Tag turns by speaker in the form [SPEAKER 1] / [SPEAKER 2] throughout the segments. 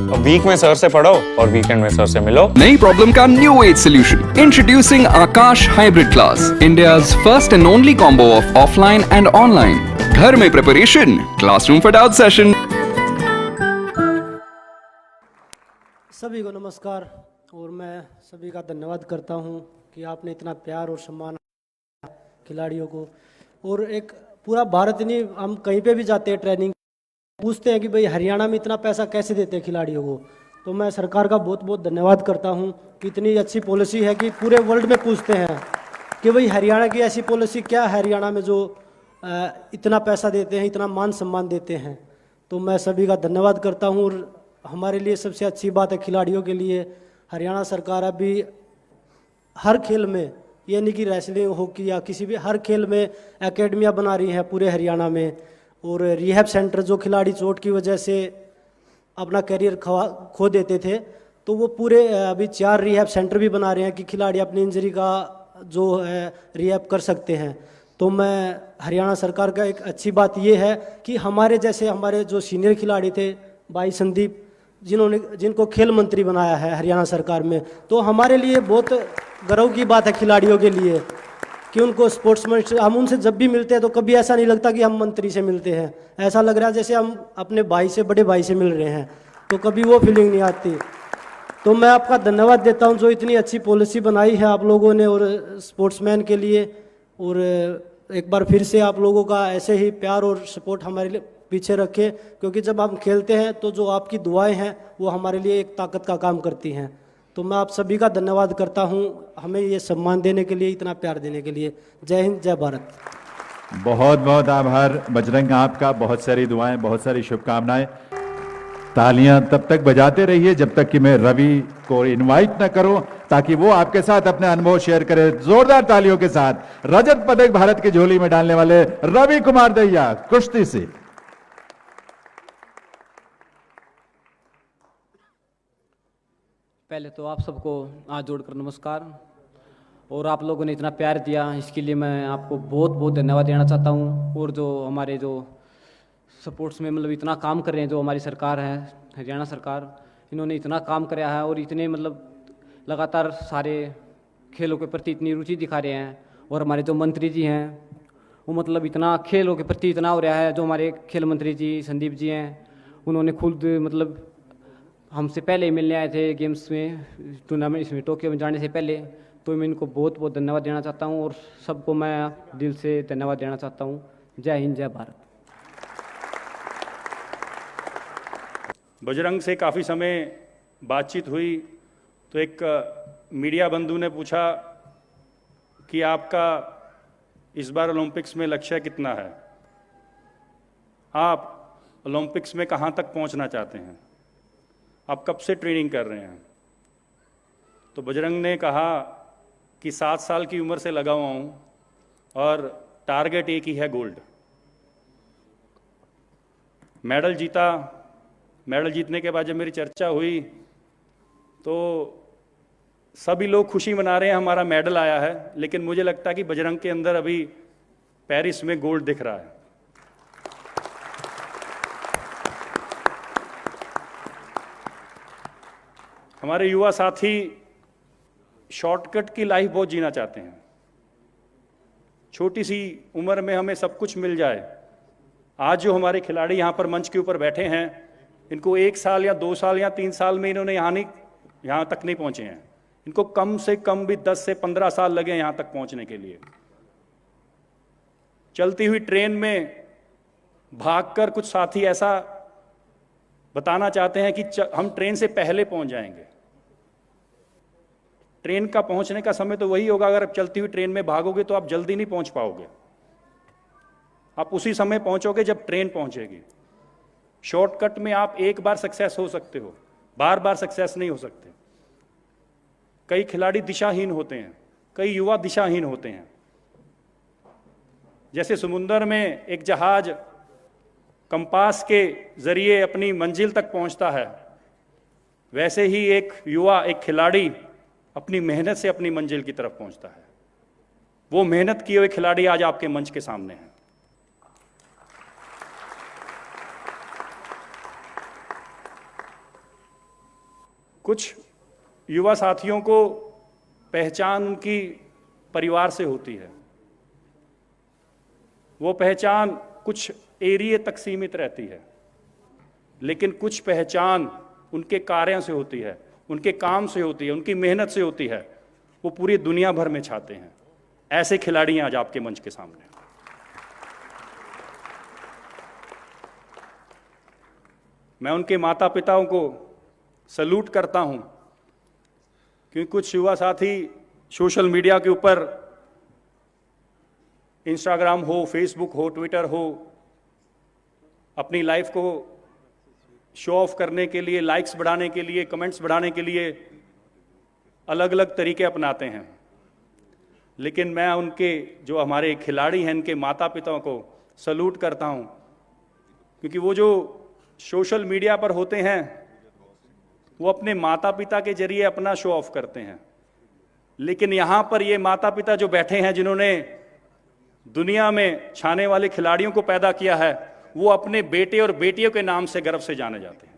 [SPEAKER 1] अब वीक में सर से पढ़ो और वीकेंड में सर से मिलो।
[SPEAKER 2] नई प्रॉब्लम का new age solution. Introducing Akash hybrid class, India's first and only combo of offline and online. घर में preparation, classroom for doubt session.
[SPEAKER 3] सभी को नमस्कार और मैं सभी का धन्यवाद करता हूं कि आपने इतना प्यार और सम्मान खिलाड़ियों को। और एक पूरा भारत नहीं, हम कहीं पे भी जाते हैं ट्रेनिंग पूछते हैं कि भाई हरियाणा में इतना पैसा कैसे देते हैं खिलाड़ियों को। तो मैं सरकार का बहुत बहुत धन्यवाद करता हूं कि इतनी अच्छी पॉलिसी है कि पूरे वर्ल्ड में पूछते हैं कि भाई हरियाणा की ऐसी पॉलिसी क्या है हरियाणा में जो इतना पैसा देते हैं, इतना मान सम्मान देते हैं। तो मैं सभी का धन्यवाद करता हूं। और हमारे लिए सबसे अच्छी बात है खिलाड़ियों के लिए, हरियाणा सरकार अभी हर खेल में, ये नहीं कि रेसलिंग हॉकी या किसी भी, हर खेल में एकेडमियाँ बना रही हैं पूरे हरियाणा में। और रिहैब सेंटर, जो खिलाड़ी चोट की वजह से अपना करियर खो देते थे, तो वो पूरे अभी 4 रिहैब सेंटर भी बना रहे हैं कि खिलाड़ी अपनी इंजरी का जो है रिहैब कर सकते हैं। तो मैं हरियाणा सरकार का एक अच्छी बात ये है कि हमारे जैसे हमारे जो सीनियर खिलाड़ी थे भाई संदीप, जिनको खेल मंत्री बनाया है हरियाणा सरकार में, तो हमारे लिए बहुत गर्व की बात है खिलाड़ियों के लिए कि उनको स्पोर्ट्समैन, हम उनसे जब भी मिलते हैं तो कभी ऐसा नहीं लगता कि हम मंत्री से मिलते हैं, ऐसा लग रहा है जैसे हम अपने भाई से, बड़े भाई से मिल रहे हैं। तो कभी वो फीलिंग नहीं आती। तो मैं आपका धन्यवाद देता हूं जो इतनी अच्छी पॉलिसी बनाई है आप लोगों ने और स्पोर्ट्समैन के लिए। और एक बार फिर से आप लोगों का ऐसे ही प्यार और सपोर्ट हमारे लिए पीछे रखें, क्योंकि जब हम खेलते हैं तो जो आपकी दुआएं हैं वो हमारे लिए एक ताकत का काम करती हैं। तो मैं आप सभी का धन्यवाद करता हूं हमें ये सम्मान देने के लिए, इतना प्यार देने के लिए। जय हिंद, जय भारत।
[SPEAKER 4] बहुत बहुत आभार बजरंग आपका, बहुत सारी दुआएं, बहुत सारी शुभकामनाएं। तालियां तब तक बजाते रहिए जब तक कि मैं रवि को इनवाइट न करूं, ताकि वो आपके साथ अपने अनुभव शेयर करे। जोरदार तालियों के साथ रजत पदक भारत की झोली में डालने वाले रवि कुमार दहिया कुश्ती से।
[SPEAKER 5] पहले तो आप सबको हाथ जोड़कर नमस्कार। और आप लोगों ने इतना प्यार दिया, इसके लिए मैं आपको बहुत बहुत धन्यवाद देना चाहता हूँ। और जो हमारे जो स्पोर्ट्स में मतलब इतना काम कर रहे हैं, जो हमारी सरकार है हरियाणा सरकार, इन्होंने इतना काम कराया है और इतने मतलब लगातार सारे खेलों के प्रति इतनी रुचि दिखा रहे हैं। और हमारे जो मंत्री जी हैं वो मतलब इतना खेलों के प्रति इतना हो रहा है। जो हमारे खेल मंत्री जी संदीप जी हैं, उन्होंने खुद मतलब हमसे पहले ही मिलने आए थे गेम्स में, टूर्नामेंट इसमें टोक्यो में जाने से पहले। तो मैं इनको बहुत बहुत धन्यवाद देना चाहता हूँ और सबको मैं दिल से धन्यवाद देना चाहता हूँ। जय हिंद, जय भारत।
[SPEAKER 6] बजरंग से काफ़ी समय बातचीत हुई तो एक मीडिया बंधु ने पूछा कि आपका इस बार ओलंपिक्स में लक्ष्य कितना है, आप ओलंपिक्स में कहाँ तक पहुँचना चाहते हैं, आप कब से ट्रेनिंग कर रहे हैं। तो बजरंग ने कहा कि 7 साल की उम्र से लगा हुआ हूँ और टारगेट एक ही है, गोल्ड। मेडल जीता। मेडल जीतने के बाद जब मेरी चर्चा हुई तो सभी लोग खुशी मना रहे हैं, हमारा मेडल आया है, लेकिन मुझे लगता है कि बजरंग के अंदर अभी पेरिस में गोल्ड दिख रहा है। हमारे युवा साथी शॉर्टकट की लाइफ बहुत जीना चाहते हैं, छोटी सी उम्र में हमें सब कुछ मिल जाए। आज जो हमारे खिलाड़ी यहाँ पर मंच के ऊपर बैठे हैं, इनको 1 साल या 2 साल या 3 साल में इन्होंने यहाँ तक नहीं पहुँचे हैं। इनको कम से कम भी 10 से 15 साल लगे यहाँ तक पहुँचने के लिए। चलती हुई ट्रेन में भागकर कुछ साथी ऐसा बताना चाहते हैं कि हम ट्रेन से पहले पहुँच जाएंगे। ट्रेन का पहुंचने का समय तो वही होगा, अगर आप चलती हुई ट्रेन में भागोगे तो आप जल्दी नहीं पहुंच पाओगे, आप उसी समय पहुंचोगे जब ट्रेन पहुंचेगी। शॉर्टकट में आप एक बार सक्सेस हो सकते हो, बार बार सक्सेस नहीं हो सकते। कई खिलाड़ी दिशाहीन होते हैं, कई युवा दिशाहीन होते हैं। जैसे समुद्र में एक जहाज कंपास के जरिए अपनी मंजिल तक पहुंचता है, वैसे ही एक युवा, एक खिलाड़ी अपनी मेहनत से अपनी मंजिल की तरफ पहुंचता है। वो मेहनत किए हुए खिलाड़ी आज आपके मंच के सामने हैं। कुछ युवा साथियों को पहचान उनकी परिवार से होती है, वो पहचान कुछ एरिया तक सीमित रहती है, लेकिन कुछ पहचान उनके कार्यों से होती है, उनके काम से होती है, उनकी मेहनत से होती है, वो पूरी दुनिया भर में छाते हैं। ऐसे खिलाड़ी हैं आज आपके मंच के सामने। मैं उनके माता पिताओं को सैल्यूट करता हूं, क्योंकि कुछ युवा साथी सोशल मीडिया के ऊपर, इंस्टाग्राम हो, फेसबुक हो, ट्विटर हो, अपनी लाइफ को शो ऑफ करने के लिए, लाइक्स बढ़ाने के लिए, कमेंट्स बढ़ाने के लिए अलग अलग तरीके अपनाते हैं। लेकिन मैं उनके जो हमारे खिलाड़ी हैं, इनके माता पिताओं को सैल्यूट करता हूं, क्योंकि वो जो सोशल मीडिया पर होते हैं वो अपने माता पिता के जरिए अपना शो ऑफ करते हैं, लेकिन यहां पर ये माता पिता जो बैठे हैं, जिन्होंने दुनिया में छाने वाले खिलाड़ियों को पैदा किया है, वो अपने बेटे और बेटियों के नाम से गर्व से जाने जाते हैं।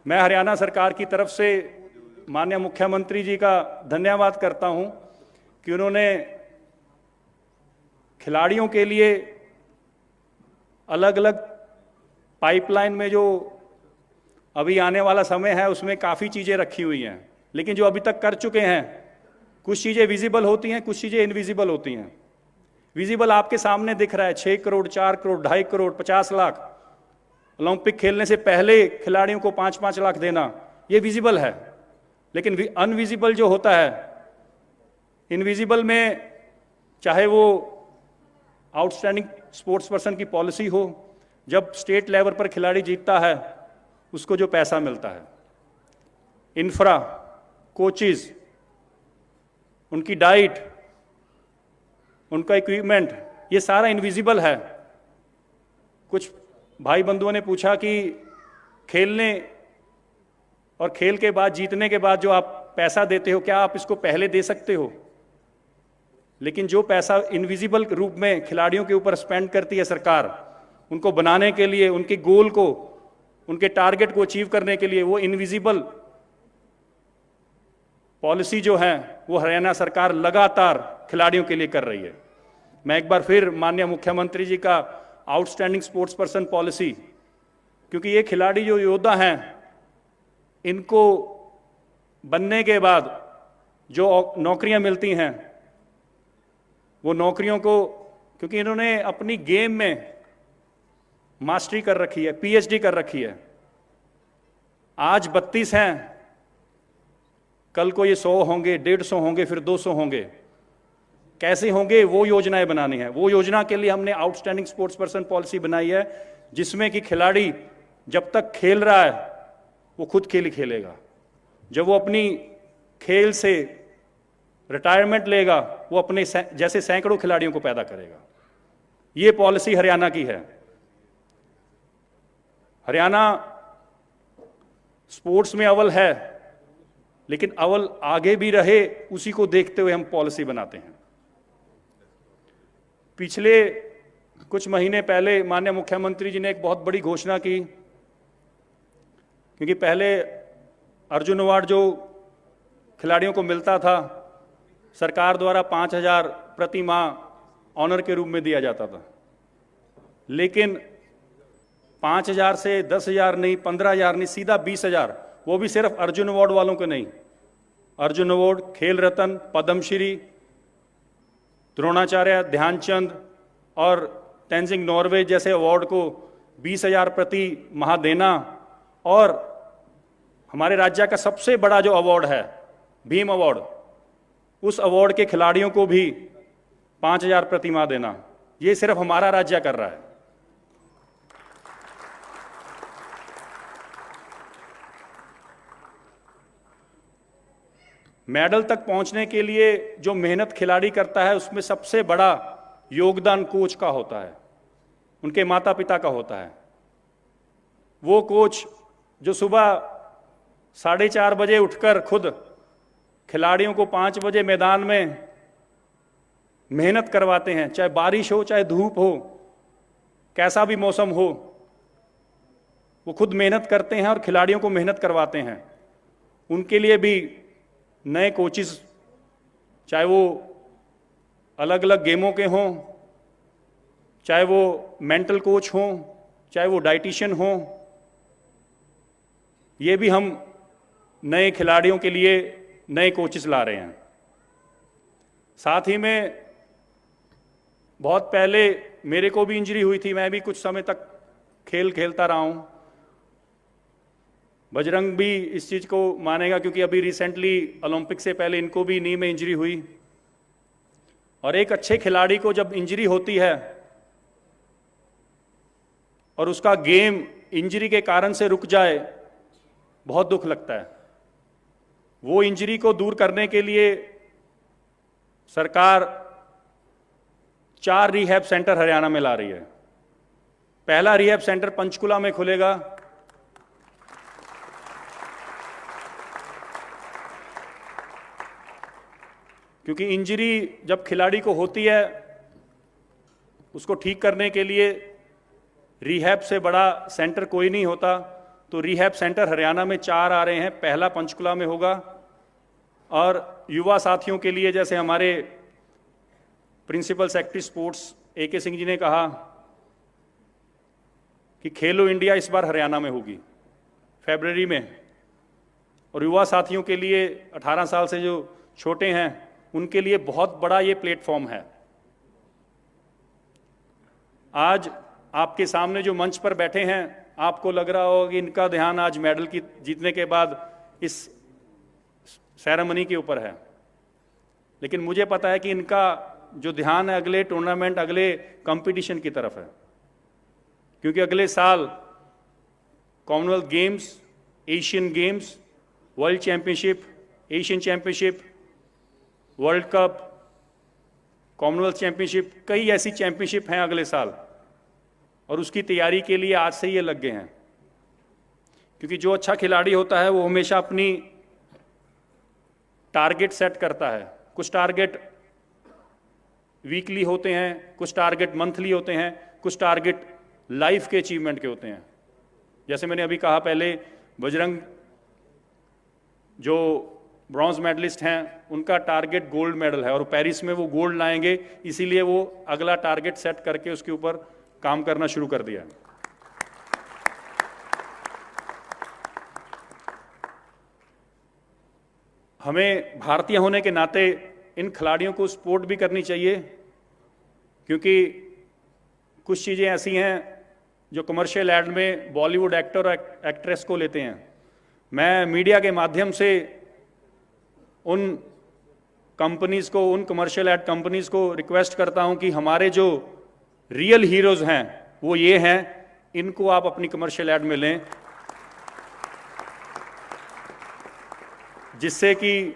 [SPEAKER 6] मैं हरियाणा सरकार की तरफ से माननीय मुख्यमंत्री जी का धन्यवाद करता हूं कि उन्होंने खिलाड़ियों के लिए अलग अलग पाइपलाइन में, जो अभी आने वाला समय है उसमें काफ़ी चीज़ें रखी हुई हैं, लेकिन जो अभी तक कर चुके हैं, कुछ चीज़ें विजिबल होती हैं, कुछ चीज़ें इनविजिबल होती हैं। विजिबल आपके सामने दिख रहा है, 6 करोड़, 4 करोड़, 2.5 करोड़, 50 लाख, ओलंपिक खेलने से पहले खिलाड़ियों को 5-5 लाख देना, ये विजिबल है। लेकिन अनविजिबल जो होता है, इनविजिबल में चाहे वो आउटस्टैंडिंग स्पोर्ट्स पर्सन की पॉलिसी हो, जब स्टेट लेवल पर खिलाड़ी जीतता है उसको जो पैसा मिलता है, इंफ्रा, कोचेस, उनकी डाइट, उनका इक्विपमेंट, ये सारा इनविजिबल है। कुछ भाई बंधुओं ने पूछा कि खेलने और खेल के बाद, जीतने के बाद जो आप पैसा देते हो, क्या आप इसको पहले दे सकते हो? लेकिन जो पैसा इनविजिबल रूप में खिलाड़ियों के ऊपर स्पेंड करती है सरकार, उनको बनाने के लिए, उनके गोल को, उनके टारगेट को अचीव करने के लिए, वो इनविजिबल पॉलिसी जो है वो हरियाणा सरकार लगातार खिलाड़ियों के लिए कर रही है। मैं एक बार फिर माननीय मुख्यमंत्री जी का आउटस्टैंडिंग स्पोर्ट्स पर्सन पॉलिसी, क्योंकि ये खिलाड़ी जो योद्धा हैं, इनको बनने के बाद जो नौकरियां मिलती हैं, वो नौकरियों को, क्योंकि इन्होंने अपनी गेम में मास्टरी कर रखी है, पीएचडी कर रखी है, आज 32 हैं, कल को ये 100 होंगे, 150 होंगे, फिर 200 होंगे। कैसे होंगे, वो योजनाएं बनानी है। वो योजना के लिए हमने आउटस्टैंडिंग स्पोर्ट्स पर्सन पॉलिसी बनाई है, जिसमें कि खिलाड़ी जब तक खेल रहा है वो खुद खेल ही खेलेगा, जब वो अपनी खेल से रिटायरमेंट लेगा वो अपने जैसे सैकड़ों खिलाड़ियों को पैदा करेगा। ये पॉलिसी हरियाणा की है। हरियाणा स्पोर्ट्स में अव्वल है, लेकिन अव्वल आगे भी रहे, उसी को देखते हुए हम पॉलिसी बनाते हैं। पिछले कुछ महीने पहले माननीय मुख्यमंत्री जी ने एक बहुत बड़ी घोषणा की, क्योंकि पहले अर्जुन अवार्ड जो खिलाड़ियों को मिलता था, सरकार द्वारा 5,000 प्रति माह ऑनर के रूप में दिया जाता था, लेकिन 5,000 से 10,000 नहीं, 15,000 नहीं, सीधा 20,000, वो भी सिर्फ अर्जुन अवार्ड वालों को नहीं, अर्जुन अवार्ड, खेल रत्न, पद्मश्री, द्रोणाचार्य, ध्यानचंद और तेंजिंग नॉर्वे जैसे अवार्ड को 20,000 प्रति माह देना, और हमारे राज्य का सबसे बड़ा जो अवार्ड है भीम अवार्ड, उस अवार्ड के खिलाड़ियों को भी 5,000 प्रति माह देना, ये सिर्फ हमारा राज्य कर रहा है। मेडल तक पहुंचने के लिए जो मेहनत खिलाड़ी करता है, उसमें सबसे बड़ा योगदान कोच का होता है, उनके माता पिता का होता है। वो कोच जो सुबह 4:30 बजे उठकर खुद खिलाड़ियों को 5 बजे मैदान में मेहनत करवाते हैं, चाहे बारिश हो, चाहे धूप हो, कैसा भी मौसम हो, वो खुद मेहनत करते हैं और खिलाड़ियों को मेहनत करवाते हैं। उनके लिए भी नए कोचेस, चाहे वो अलग अलग गेमों के हों, चाहे वो मेंटल कोच हों, चाहे वो डाइटिशियन हों, ये भी हम नए खिलाड़ियों के लिए नए कोचेस ला रहे हैं। साथ ही में बहुत पहले मेरे को भी इंजरी हुई थी, मैं भी कुछ समय तक खेल खेलता रहा हूं। बजरंग भी इस चीज को मानेगा क्योंकि अभी रिसेंटली ओलंपिक से पहले इनको भी नी में इंजरी हुई। और एक अच्छे खिलाड़ी को जब इंजरी होती है और उसका गेम इंजरी के कारण से रुक जाए, बहुत दुख लगता है। वो इंजरी को दूर करने के लिए सरकार 4 रिहैब सेंटर हरियाणा में ला रही है। पहला रिहैब सेंटर पंचकुला में खुलेगा, क्योंकि इंजरी जब खिलाड़ी को होती है उसको ठीक करने के लिए रिहैब से बड़ा सेंटर कोई नहीं होता। तो रिहैब सेंटर हरियाणा में 4 आ रहे हैं, पहला पंचकुला में होगा। और युवा साथियों के लिए जैसे हमारे principal secretary sports AK Singh ji ने कहा कि खेलो इंडिया इस बार हरियाणा में होगी फरवरी में, और युवा साथियों के लिए 18 साल से जो छोटे हैं उनके लिए बहुत बड़ा ये प्लेटफॉर्म है। आज आपके सामने जो मंच पर बैठे हैं, आपको लग रहा होगा कि इनका ध्यान आज मेडल की जीतने के बाद इस सेरेमनी के ऊपर है, लेकिन मुझे पता है कि इनका जो ध्यान है अगले टूर्नामेंट, अगले कंपटीशन की तरफ है। क्योंकि अगले साल Commonwealth games, Asian games, world championship, Asian championship, world cup, Commonwealth championship, कई ऐसी चैंपियनशिप हैं अगले साल, और उसकी तैयारी के लिए आज से ये लग गए हैं। क्योंकि जो अच्छा खिलाड़ी होता है वो हमेशा अपनी टारगेट सेट करता है। कुछ टारगेट वीकली होते हैं, कुछ टारगेट मंथली होते हैं, कुछ टारगेट लाइफ के अचीवमेंट के होते हैं। जैसे मैंने अभी कहा पहले, बजरंग जो ब्रॉन्ज मेडलिस्ट हैं उनका टारगेट गोल्ड मेडल है और पेरिस में वो गोल्ड लाएंगे, इसीलिए वो अगला टारगेट सेट करके उसके ऊपर काम करना शुरू कर दिया। हमें भारतीय होने के नाते इन खिलाड़ियों को सपोर्ट भी करनी चाहिए, क्योंकि कुछ चीज़ें ऐसी हैं जो कमर्शियल एड में बॉलीवुड एक्टर और एक्ट्रेस को लेते हैं। मैं मीडिया के माध्यम से उन कंपनीज को, उन कमर्शियल एड कंपनीज को रिक्वेस्ट करता हूं कि हमारे जो रियल हीरोज हैं वो ये हैं, इनको आप अपनी कमर्शियल एड में लें, जिससे कि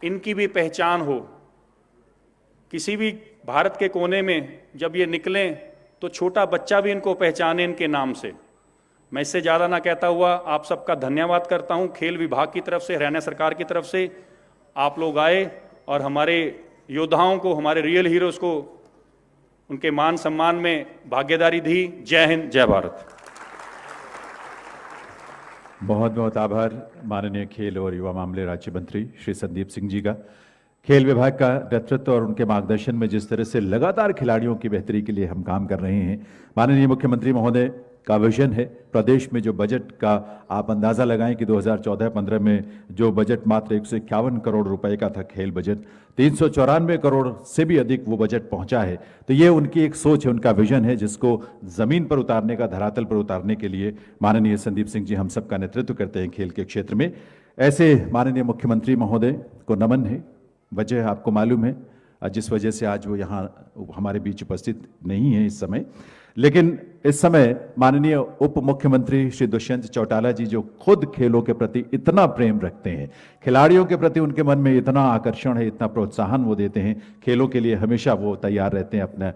[SPEAKER 6] इनकी भी पहचान हो। किसी भी भारत के कोने में जब ये निकलें तो छोटा बच्चा भी इनको पहचाने इनके नाम से। मैं इससे ज़्यादा ना कहता हुआ आप सबका धन्यवाद करता हूं। खेल विभाग की तरफ से, हरियाणा सरकार की तरफ से आप लोग आए और हमारे योद्धाओं को, हमारे रियल हीरोज़ को उनके मान सम्मान में भागीदारी दी। जय हिंद, जय भारत।
[SPEAKER 4] बहुत बहुत आभार माननीय खेल और युवा मामले राज्य मंत्री श्री संदीप सिंह जी का। खेल विभाग का नेतृत्व और उनके मार्गदर्शन में जिस तरह से लगातार खिलाड़ियों की बेहतरी के लिए हम काम कर रहे हैं, माननीय मुख्यमंत्री महोदय का विजन है। प्रदेश में जो बजट का आप अंदाजा लगाएं कि 2014-15 में जो बजट मात्र 151 करोड़ रुपए का था, खेल बजट 394 करोड़ से भी अधिक वो बजट पहुंचा है। तो ये उनकी एक सोच है, उनका विजन है, जिसको जमीन पर उतारने का, धरातल पर उतारने के लिए माननीय संदीप सिंह जी हम सबका नेतृत्व करते हैं खेल के क्षेत्र में। ऐसे माननीय मुख्यमंत्री महोदय को नमन है। वजह आपको मालूम है, जिस वजह से आज वो यहाँ हमारे बीच उपस्थित नहीं है इस समय, लेकिन इस समय माननीय उप मुख्यमंत्री श्री दुष्यंत चौटाला जी, जो खुद खेलों के प्रति इतना प्रेम रखते हैं, खिलाड़ियों के प्रति उनके मन में इतना आकर्षण है, इतना प्रोत्साहन वो देते हैं, खेलों के लिए हमेशा वो तैयार रहते हैं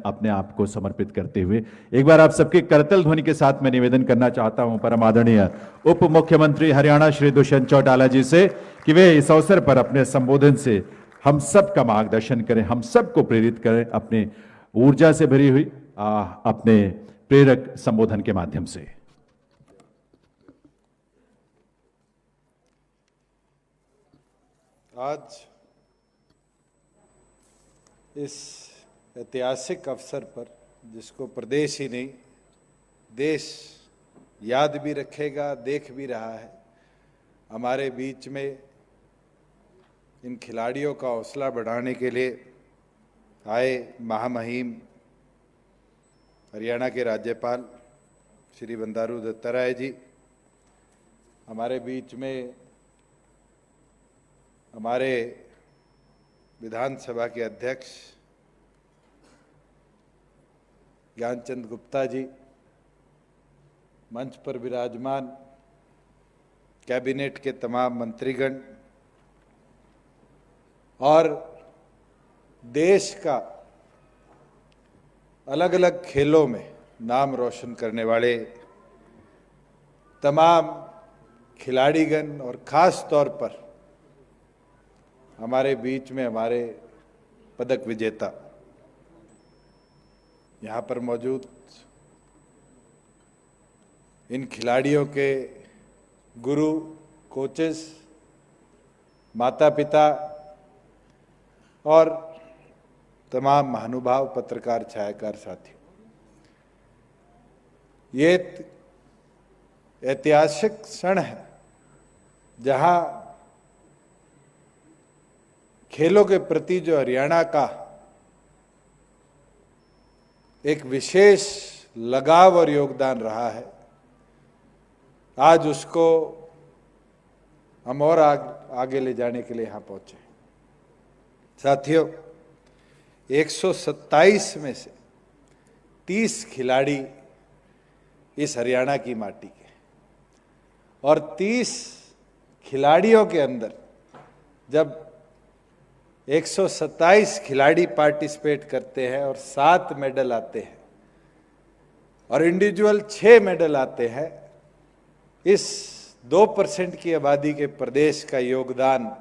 [SPEAKER 4] अपने आप को समर्पित करते हुए। एक बार आप सबके करतल ध्वनि के साथ मैं निवेदन करना चाहता हूं परम आदरणीय उप मुख्यमंत्री हरियाणा श्री दुष्यंत चौटाला जी से कि वे इस अवसर पर अपने संबोधन से हम सब का मार्गदर्शन करें, हम सबको प्रेरित करें अपने ऊर्जा से भरी हुई अपने प्रेरक संबोधन के माध्यम से।
[SPEAKER 7] आज इस ऐतिहासिक अवसर पर, जिसको प्रदेश ही नहीं देश याद भी रखेगा, देख भी रहा है, हमारे बीच में इन खिलाड़ियों का हौसला बढ़ाने के लिए आए महामहिम हरियाणा के राज्यपाल श्री बंडारू दत्तात्रेय जी, हमारे बीच में हमारे विधानसभा के अध्यक्ष ज्ञानचंद गुप्ता जी, मंच पर विराजमान कैबिनेट के तमाम मंत्रीगण और देश का अलग अलग खेलों में नाम रोशन करने वाले तमाम खिलाड़ीगण और खास तौर पर हमारे बीच में हमारे पदक विजेता यहाँ पर मौजूद इन खिलाड़ियों के गुरु, कोचेस, माता पिता और तमाम महानुभाव, पत्रकार, छायाकार साथियों, ये ऐतिहासिक क्षण है जहां खेलों के प्रति जो हरियाणा का एक विशेष लगाव और योगदान रहा है, आज उसको हम और आगे ले जाने के लिए यहां पहुंचे। साथियों, 127 में से 30 खिलाड़ी इस हरियाणा की माटी के, और 30 खिलाड़ियों के अंदर जब 127 खिलाड़ी पार्टिसिपेट करते हैं और 7 मेडल आते हैं और इंडिविजुअल 6 मेडल आते हैं, इस 2% की आबादी के प्रदेश का योगदान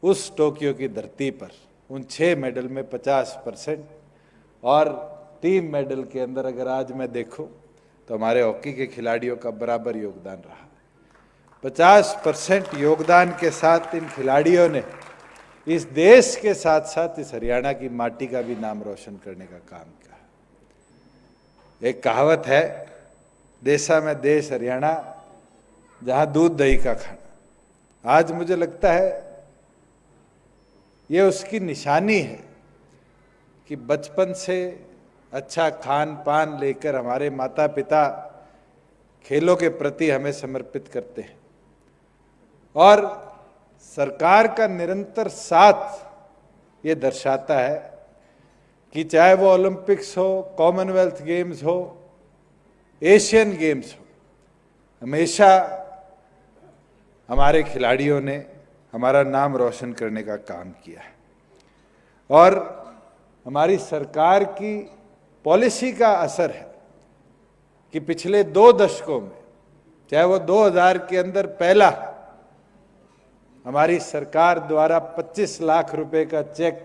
[SPEAKER 7] उस टोक्यो की धरती पर उन 6 मेडल में 50% और 3 मेडल के अंदर अगर आज मैं देखूं तो हमारे हॉकी के खिलाड़ियों का बराबर योगदान रहा। 50% योगदान के साथ इन खिलाड़ियों ने इस देश के साथ साथ इस हरियाणा की माटी का भी नाम रोशन करने का काम किया। एक कहावत है, देशा में देश हरियाणा, जहां दूध दही का खाना। आज मुझे लगता है ये उसकी निशानी है कि बचपन से अच्छा खान पान लेकर हमारे माता पिता खेलों के प्रति हमें समर्पित करते हैं, और सरकार का निरंतर साथ ये दर्शाता है कि चाहे वो ओलंपिक्स हो, कॉमनवेल्थ गेम्स हो, एशियन गेम्स हो, हमेशा हमारे खिलाड़ियों ने हमारा नाम रोशन करने का काम किया है। और हमारी सरकार की पॉलिसी का असर है कि पिछले 2 दशकों में, चाहे वो 2000 के अंदर पहला हमारी सरकार द्वारा 25 लाख रुपए का चेक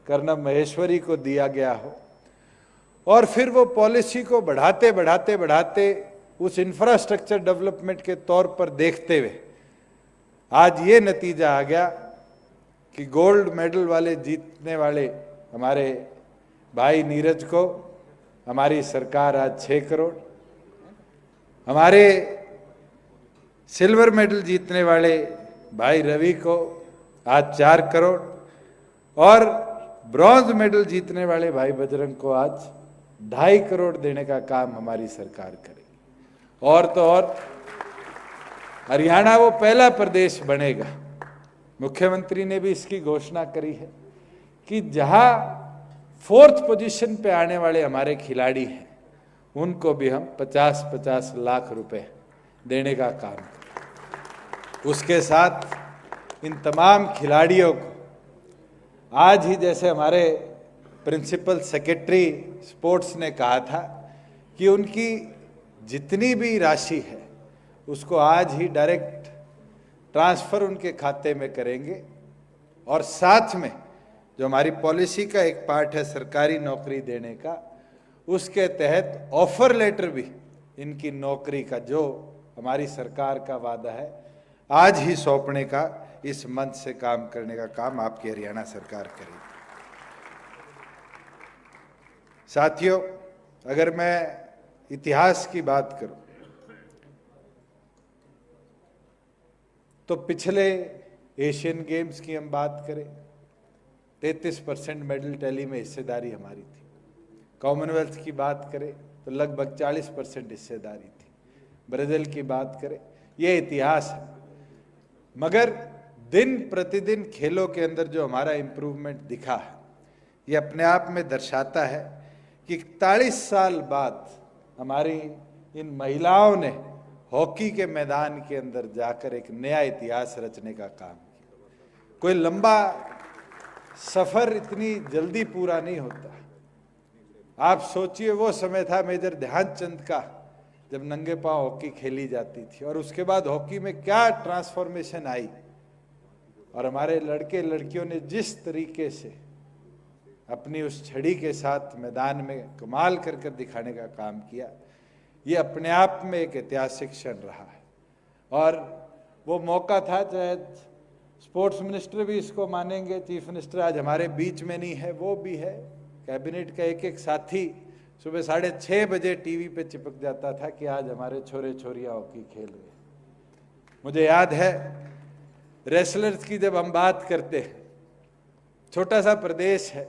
[SPEAKER 7] कर्नल महेश्वरी को दिया गया हो, और फिर वो पॉलिसी को बढ़ाते बढ़ाते बढ़ाते उस इंफ्रास्ट्रक्चर डेवलपमेंट के तौर पर देखते हुए आज ये नतीजा आ गया कि गोल्ड मेडल वाले जीतने वाले हमारे भाई नीरज को हमारी सरकार आज 6 करोड़, हमारे सिल्वर मेडल जीतने वाले भाई रवि को आज 4 करोड़, और ब्रॉन्ज मेडल जीतने वाले भाई बजरंग को आज 2.5 करोड़ देने का काम हमारी सरकार करेगी। और तो और हरियाणा वो पहला प्रदेश बनेगा, मुख्यमंत्री ने भी इसकी घोषणा करी है कि जहां 4th पोजीशन पे आने वाले हमारे खिलाड़ी हैं उनको भी हम 50-50 लाख रुपए देने का काम करें। उसके साथ इन तमाम खिलाड़ियों को आज ही, जैसे हमारे प्रिंसिपल सेक्रेटरी स्पोर्ट्स ने कहा था कि उनकी जितनी भी राशि है उसको आज ही डायरेक्ट ट्रांसफ़र उनके खाते में करेंगे, और साथ में जो हमारी पॉलिसी का एक पार्ट है सरकारी नौकरी देने का, उसके तहत ऑफर लेटर भी इनकी नौकरी का जो हमारी सरकार का वादा है आज ही सौंपने का इस मंच से काम करने का काम आपकी हरियाणा सरकार करेगी। साथियों, अगर मैं इतिहास की बात करूं तो पिछले एशियन गेम्स की हम बात करें, 33% मेडल टैली में हिस्सेदारी हमारी थी। कॉमनवेल्थ की बात करें तो लगभग 40% हिस्सेदारी थी। ब्राजील की बात करें, ये इतिहास है। मगर दिन प्रतिदिन खेलों के अंदर जो हमारा इम्प्रूवमेंट दिखा है, ये अपने आप में दर्शाता है कि 41 साल बाद हमारी इन महिलाओं ने हॉकी के मैदान के अंदर जाकर एक नया इतिहास रचने का काम किया। कोई लंबा सफर इतनी जल्दी पूरा नहीं होता। आप सोचिए, वो समय था मेजर ध्यानचंद का, जब नंगे पांव हॉकी खेली जाती थी, और उसके बाद हॉकी में क्या ट्रांसफॉर्मेशन आई, और हमारे लड़के लड़कियों ने जिस तरीके से अपनी उस छड़ी के साथ मैदान में कमाल कर कर दिखाने का काम किया, ये अपने आप में एक ऐतिहासिक क्षण रहा है। और वो मौका था, चाहे स्पोर्ट्स मिनिस्टर भी इसको मानेंगे, चीफ मिनिस्टर आज हमारे बीच में नहीं है, वो भी है, कैबिनेट का एक एक साथी सुबह 6:30 बजे टीवी पे चिपक जाता था कि आज हमारे छोरे छोरियां हॉकी खेल रहे। मुझे याद है रेसलर्स की जब हम बात करते हैं, छोटा सा प्रदेश है,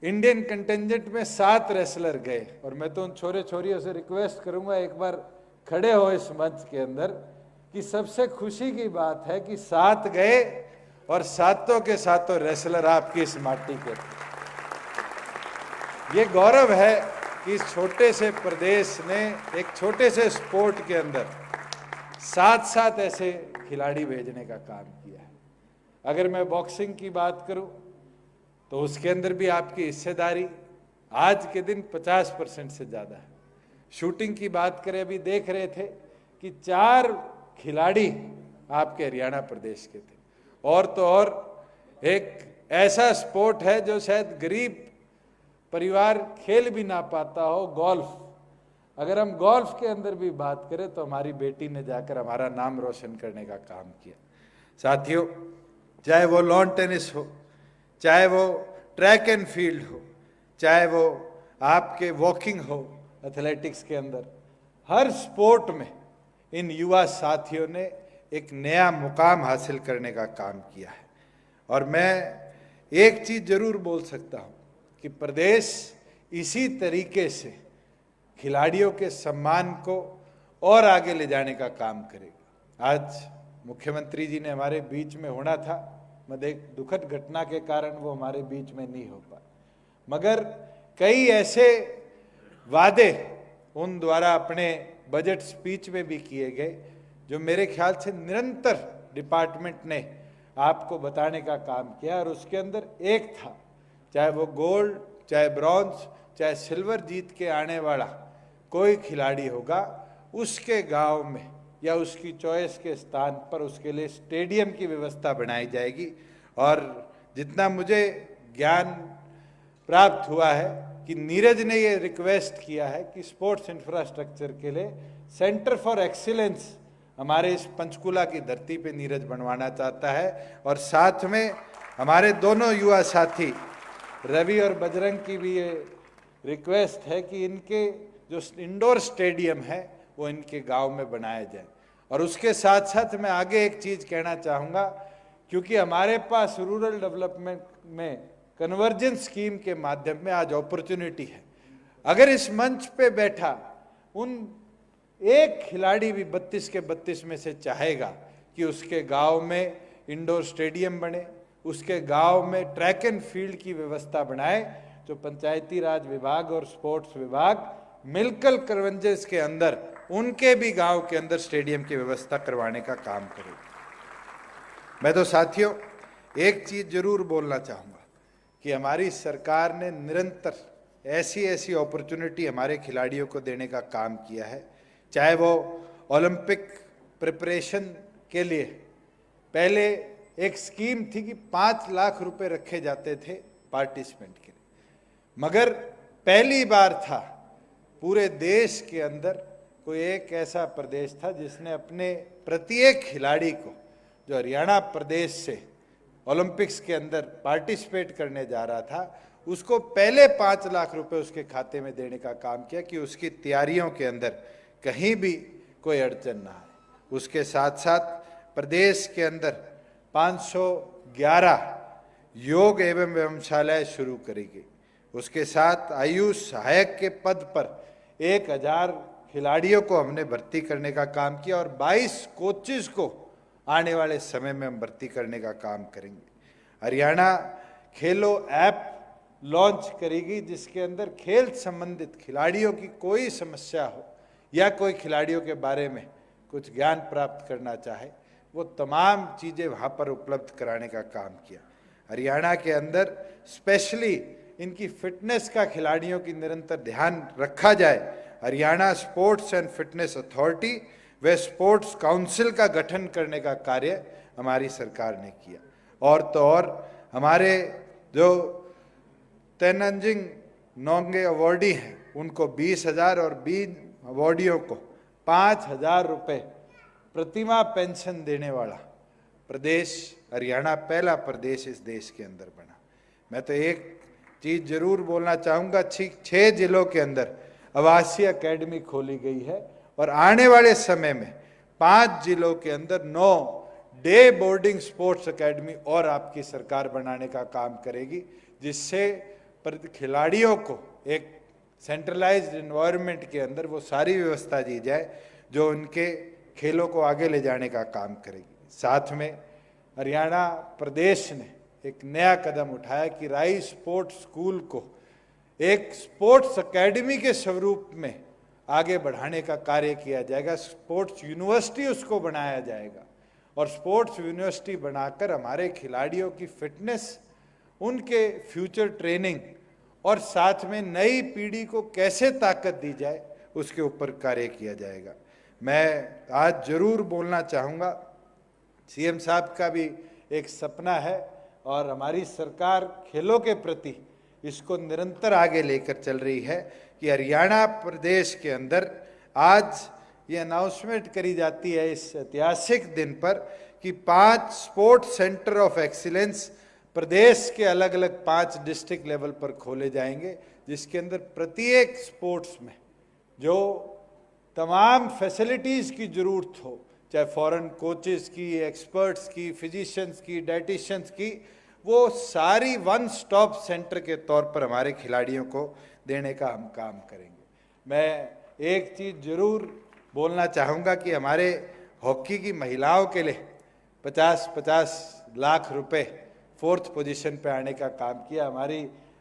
[SPEAKER 7] इंडियन कंटिजेंट में 7 रेसलर गए, और मैं तो उन छोरे छोरियों से रिक्वेस्ट करूंगा एक बार खड़े हो इस मंच के अंदर, कि सबसे खुशी की बात है कि 7 गए और 7 के 7 रेसलर आपकी इस माटी के थे। ये गौरव है कि इस छोटे से प्रदेश ने एक छोटे से स्पोर्ट के अंदर 7 ऐसे खिलाड़ी भेजने का काम किया है। अगर मैं बॉक्सिंग की बात करूं तो उसके अंदर भी आपकी हिस्सेदारी आज के दिन 50% से ज़्यादा है। शूटिंग की बात करें, अभी देख रहे थे कि 4 खिलाड़ी आपके हरियाणा प्रदेश के थे। और तो और एक ऐसा स्पोर्ट है जो शायद गरीब परिवार खेल भी ना पाता हो, गोल्फ। अगर हम गोल्फ के अंदर भी बात करें तो हमारी बेटी ने जाकर हमारा नाम रोशन करने का काम किया। साथियों, चाहे वो लॉन टेनिस हो, चाहे वो ट्रैक एंड फील्ड हो, चाहे वो आपके वॉकिंग हो एथलेटिक्स के अंदर, हर स्पोर्ट में इन युवा साथियों ने एक नया मुकाम हासिल करने का काम किया है। और मैं एक चीज जरूर बोल सकता हूं कि प्रदेश इसी तरीके से खिलाड़ियों के सम्मान को और आगे ले जाने का काम करेगा। आज मुख्यमंत्री जी ने हमारे बीच में होना था, मगर एक दुखद घटना के कारण वो हमारे बीच में नहीं हो पाए, मगर कई ऐसे वादे उन द्वारा अपने बजट स्पीच में भी किए गए जो मेरे ख्याल से निरंतर डिपार्टमेंट ने आपको बताने का काम किया। और उसके अंदर एक था, चाहे वो गोल्ड, चाहे ब्रॉन्ज, चाहे सिल्वर जीत के आने वाला कोई खिलाड़ी होगा, उसके गांव में या उसकी चॉइस के स्थान पर उसके लिए स्टेडियम की व्यवस्था बनाई जाएगी। और जितना मुझे ज्ञान प्राप्त हुआ है कि नीरज ने ये रिक्वेस्ट किया है कि स्पोर्ट्स इंफ्रास्ट्रक्चर के लिए सेंटर फॉर एक्सीलेंस हमारे इस पंचकुला की धरती पे नीरज बनवाना चाहता है। और साथ में हमारे दोनों युवा साथी रवि और बजरंग की भी ये रिक्वेस्ट है कि इनके जो इंडोर स्टेडियम है वो इनके गांव में बनाया जाए। और उसके साथ साथ मैं आगे एक चीज कहना चाहूँगा, क्योंकि हमारे पास रूरल डेवलपमेंट में कन्वर्जेंस स्कीम के माध्यम में आज अपॉर्चुनिटी है। अगर इस मंच पे बैठा उन एक खिलाड़ी भी 32 के 32 में से चाहेगा कि उसके गांव में इंडोर स्टेडियम बने, उसके गांव में ट्रैक एंड फील्ड की व्यवस्था बनाए, तो पंचायती राज विभाग और स्पोर्ट्स विभाग मिलकर कन्वर्जेंस के अंदर उनके भी गांव के अंदर स्टेडियम की व्यवस्था करवाने का काम करेगा। मैं तो साथियों एक चीज जरूर बोलना चाहूँगा कि हमारी सरकार ने निरंतर ऐसी ऐसी अपॉर्चुनिटी हमारे खिलाड़ियों को देने का काम किया है। चाहे वो ओलंपिक प्रिपरेशन के लिए पहले एक स्कीम थी कि 5 लाख रुपए रखे जाते थे पार्टिसिपेंट के लिए, मगर पहली बार था पूरे देश के अंदर कोई एक ऐसा प्रदेश था जिसने अपने प्रत्येक खिलाड़ी को जो हरियाणा प्रदेश से ओलंपिक्स के अंदर पार्टिसिपेट करने जा रहा था, उसको पहले 5 लाख रुपए उसके खाते में देने का काम किया कि उसकी तैयारियों के अंदर कहीं भी कोई अड़चन ना आए। उसके साथ साथ प्रदेश के अंदर 511 योग एवं व्यायामशालाएं शुरू करेगी। उसके साथ आयुष सहायक के पद पर 1000 खिलाड़ियों को हमने भर्ती करने का काम किया और 22 कोचेस को आने वाले समय में हम भर्ती करने का काम करेंगे। हरियाणा खेलो ऐप लॉन्च करेगी, जिसके अंदर खेल संबंधित खिलाड़ियों की कोई समस्या हो या कोई खिलाड़ियों के बारे में कुछ ज्ञान प्राप्त करना चाहे, वो तमाम चीज़ें वहाँ पर उपलब्ध कराने का काम किया। हरियाणा के अंदर स्पेशली इनकी फिटनेस का खिलाड़ियों की निरंतर ध्यान रखा जाए। Haryana sports and fitness authority व स्पोर्ट्स काउंसिल का गठन करने का कार्य हमारी सरकार ने किया। और तो और हमारे जो तेनजिंग नोंगे अवार्डी हैं, उनको 20,000 और 20 अवार्डियों को 5,000 रुपये प्रतिमा पेंशन देने वाला प्रदेश हरियाणा पहला प्रदेश इस देश के अंदर बना। मैं तो एक चीज़ जरूर बोलना चाहूँगा, 6 जिलों के अंदर आवासीय एकेडमी खोली गई है और आने वाले समय में 5 जिलों के अंदर 9 डे बोर्डिंग स्पोर्ट्स एकेडमी और आपकी सरकार बनाने का काम करेगी, जिससे खिलाड़ियों को एक सेंट्रलाइज्ड एनवायरनमेंट के अंदर वो सारी व्यवस्था दी जाए जो उनके खेलों को आगे ले जाने का काम करेगी। साथ में हरियाणा प्रदेश ने एक नया कदम उठाया कि राई स्पोर्ट्स स्कूल को एक स्पोर्ट्स एकेडमी के स्वरूप में आगे बढ़ाने का कार्य किया जाएगा। स्पोर्ट्स यूनिवर्सिटी उसको बनाया जाएगा और स्पोर्ट्स यूनिवर्सिटी बनाकर हमारे खिलाड़ियों की फिटनेस, उनके फ्यूचर ट्रेनिंग और साथ में नई पीढ़ी को कैसे ताकत दी जाए उसके ऊपर कार्य किया जाएगा। मैं आज जरूर बोलना चाहूँगा, सीएम साहब का भी एक सपना है और हमारी सरकार खेलों के प्रति इसको निरंतर आगे लेकर चल रही है कि हरियाणा प्रदेश के अंदर आज ये अनाउंसमेंट करी जाती है इस ऐतिहासिक दिन पर कि 5 स्पोर्ट्स सेंटर ऑफ एक्सीलेंस प्रदेश के अलग अलग 5 डिस्ट्रिक्ट लेवल पर खोले जाएंगे, जिसके अंदर प्रत्येक स्पोर्ट्स में जो तमाम फैसिलिटीज़ की ज़रूरत हो, चाहे फॉरेन कोचेस की, एक्सपर्ट्स की, फिजिशियंस की, डाइटिशियंस की, वो सारी 1 स्टॉप सेंटर के तौर पर हमारे खिलाड़ियों को देने का हम काम करेंगे। मैं एक चीज़ ज़रूर बोलना चाहूँगा कि हमारे हॉकी की महिलाओं के लिए 50-50 लाख रुपए 4th पोजीशन पे आने का काम किया। हमारी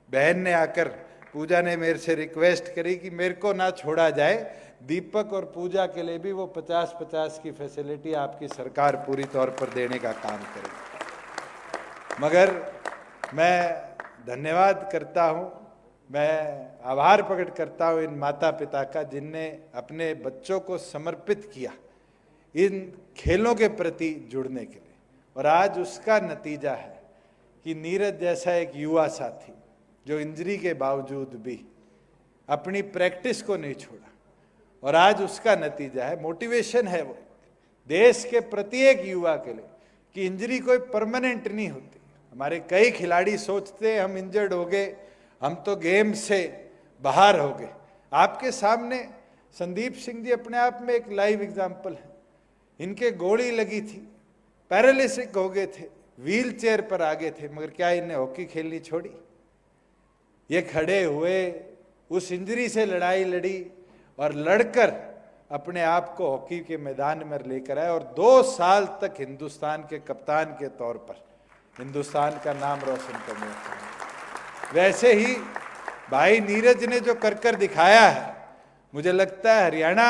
[SPEAKER 7] बहन ने आकर, पूजा ने मेरे से रिक्वेस्ट करी कि मेरे को ना छोड़ा जाए, दीपक और पूजा के लिए भी वो 50-50 की फैसिलिटी आपकी सरकार पूरी तौर पर देने का काम करेगी। मगर मैं धन्यवाद करता हूँ, मैं आभार प्रकट करता हूँ इन माता पिता का जिनने अपने बच्चों को समर्पित किया इन खेलों के प्रति जुड़ने के लिए, और आज उसका नतीजा है कि नीरज जैसा एक युवा साथी जो इंजरी के बावजूद भी अपनी प्रैक्टिस को नहीं छोड़ा, और आज उसका नतीजा है, मोटिवेशन है वो देश के प्रत्येक युवा के लिए कि इंजरी कोई परमानेंट नहीं होती। हमारे कई खिलाड़ी सोचते हैं हम इंजर्ड हो गए, हम तो गेम से बाहर हो गए। आपके सामने संदीप सिंह जी अपने आप में एक लाइव एग्जाम्पल है। इनके गोली लगी थी, पैरालिसिक हो गए थे, व्हील चेयर पर आ गए थे, मगर क्या इन्हें हॉकी खेलनी छोड़ी? ये खड़े हुए, उस इंजरी से लड़ाई लड़ी और लड़कर अपने आप को हॉकी के मैदान में लेकर आए और 2 साल तक हिंदुस्तान के कप्तान के तौर पर हिंदुस्तान का नाम रोशन करने का। वैसे ही भाई नीरज ने जो कर दिखाया है, मुझे लगता है हरियाणा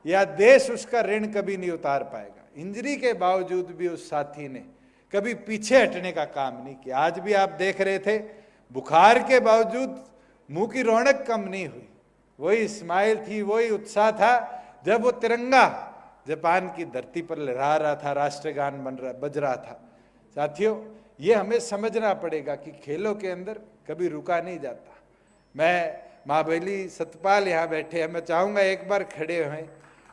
[SPEAKER 7] या देश उसका ऋण कभी नहीं उतार पाएगा। इंजरी के बावजूद भी उस साथी ने कभी पीछे हटने का काम नहीं किया। आज भी आप देख रहे थे, बुखार के बावजूद मुंह की रौनक कम नहीं हुई, वही स्माइल थी, वही उत्साह था जब वो तिरंगा जापान की धरती पर लहरा रहा था, राष्ट्रगान बज रहा था। साथियों, ये हमें समझना पड़ेगा कि खेलों के अंदर कभी रुका नहीं जाता। मैं महाबली सतपाल यहाँ बैठे हैं, मैं चाहूँगा एक बार खड़े हुए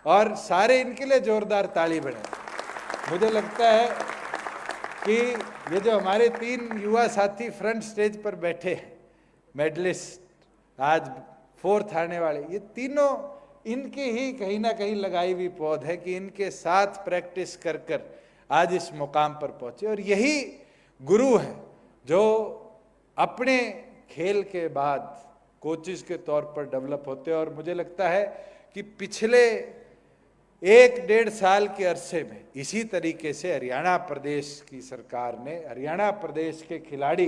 [SPEAKER 7] और सारे इनके लिए जोरदार ताली बजाएं। मुझे लगता है कि ये जो हमारे 3 युवा साथी फ्रंट स्टेज पर बैठे हैं, मेडलिस्ट, आज 4th आने वाले, ये तीनों इनकी ही कहीं ना कहीं लगाई हुई पौध है कि इनके साथ प्रैक्टिस कर कर आज इस मुकाम पर पहुंचे। और यही गुरु है जो अपने खेल के बाद कोचेस के तौर पर डेवलप होते हैं। और मुझे लगता है कि पिछले 1-1.5 साल के अरसे में इसी तरीके से हरियाणा प्रदेश की सरकार ने, हरियाणा प्रदेश के खिलाड़ी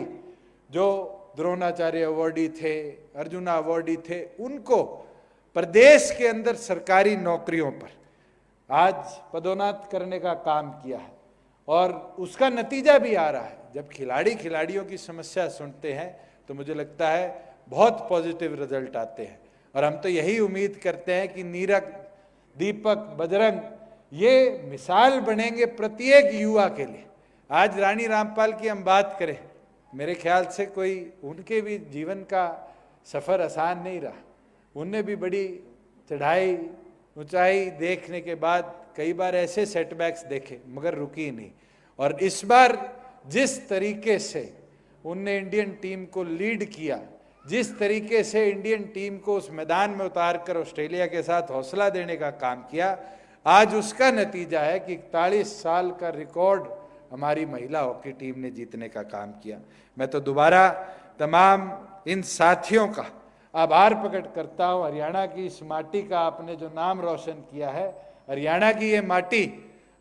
[SPEAKER 7] जो द्रोणाचार्य अवार्डी थे, अर्जुना अवार्डी थे, उनको प्रदेश के अंदर सरकारी नौकरियों पर आज पदोन्नत करने का काम किया है। और उसका नतीजा भी आ रहा है। जब खिलाड़ियों की समस्या सुनते हैं तो मुझे लगता है बहुत पॉजिटिव रिजल्ट आते हैं। और हम तो यही उम्मीद करते हैं कि नीरज, दीपक, बजरंग ये मिसाल बनेंगे प्रत्येक युवा के लिए। आज रानी रामपाल की हम बात करें, मेरे ख्याल से कोई उनके भी जीवन का सफ़र आसान नहीं रहा। उनने भी बड़ी चढ़ाई ऊंचाई देखने के बाद कई बार ऐसे सेटबैक्स देखे, मगर रुकी नहीं। और इस बार जिस तरीके से उनने इंडियन टीम को लीड किया, जिस तरीके से इंडियन टीम को उस मैदान में उतार कर ऑस्ट्रेलिया के साथ हौसला देने का काम किया, आज उसका नतीजा है कि 41 साल का रिकॉर्ड हमारी महिला हॉकी टीम ने जीतने का काम किया। मैं तो दोबारा तमाम इन साथियों का आभार प्रकट करता हूँ। हरियाणा की इस माटी का आपने जो नाम रोशन किया है, हरियाणा की ये माटी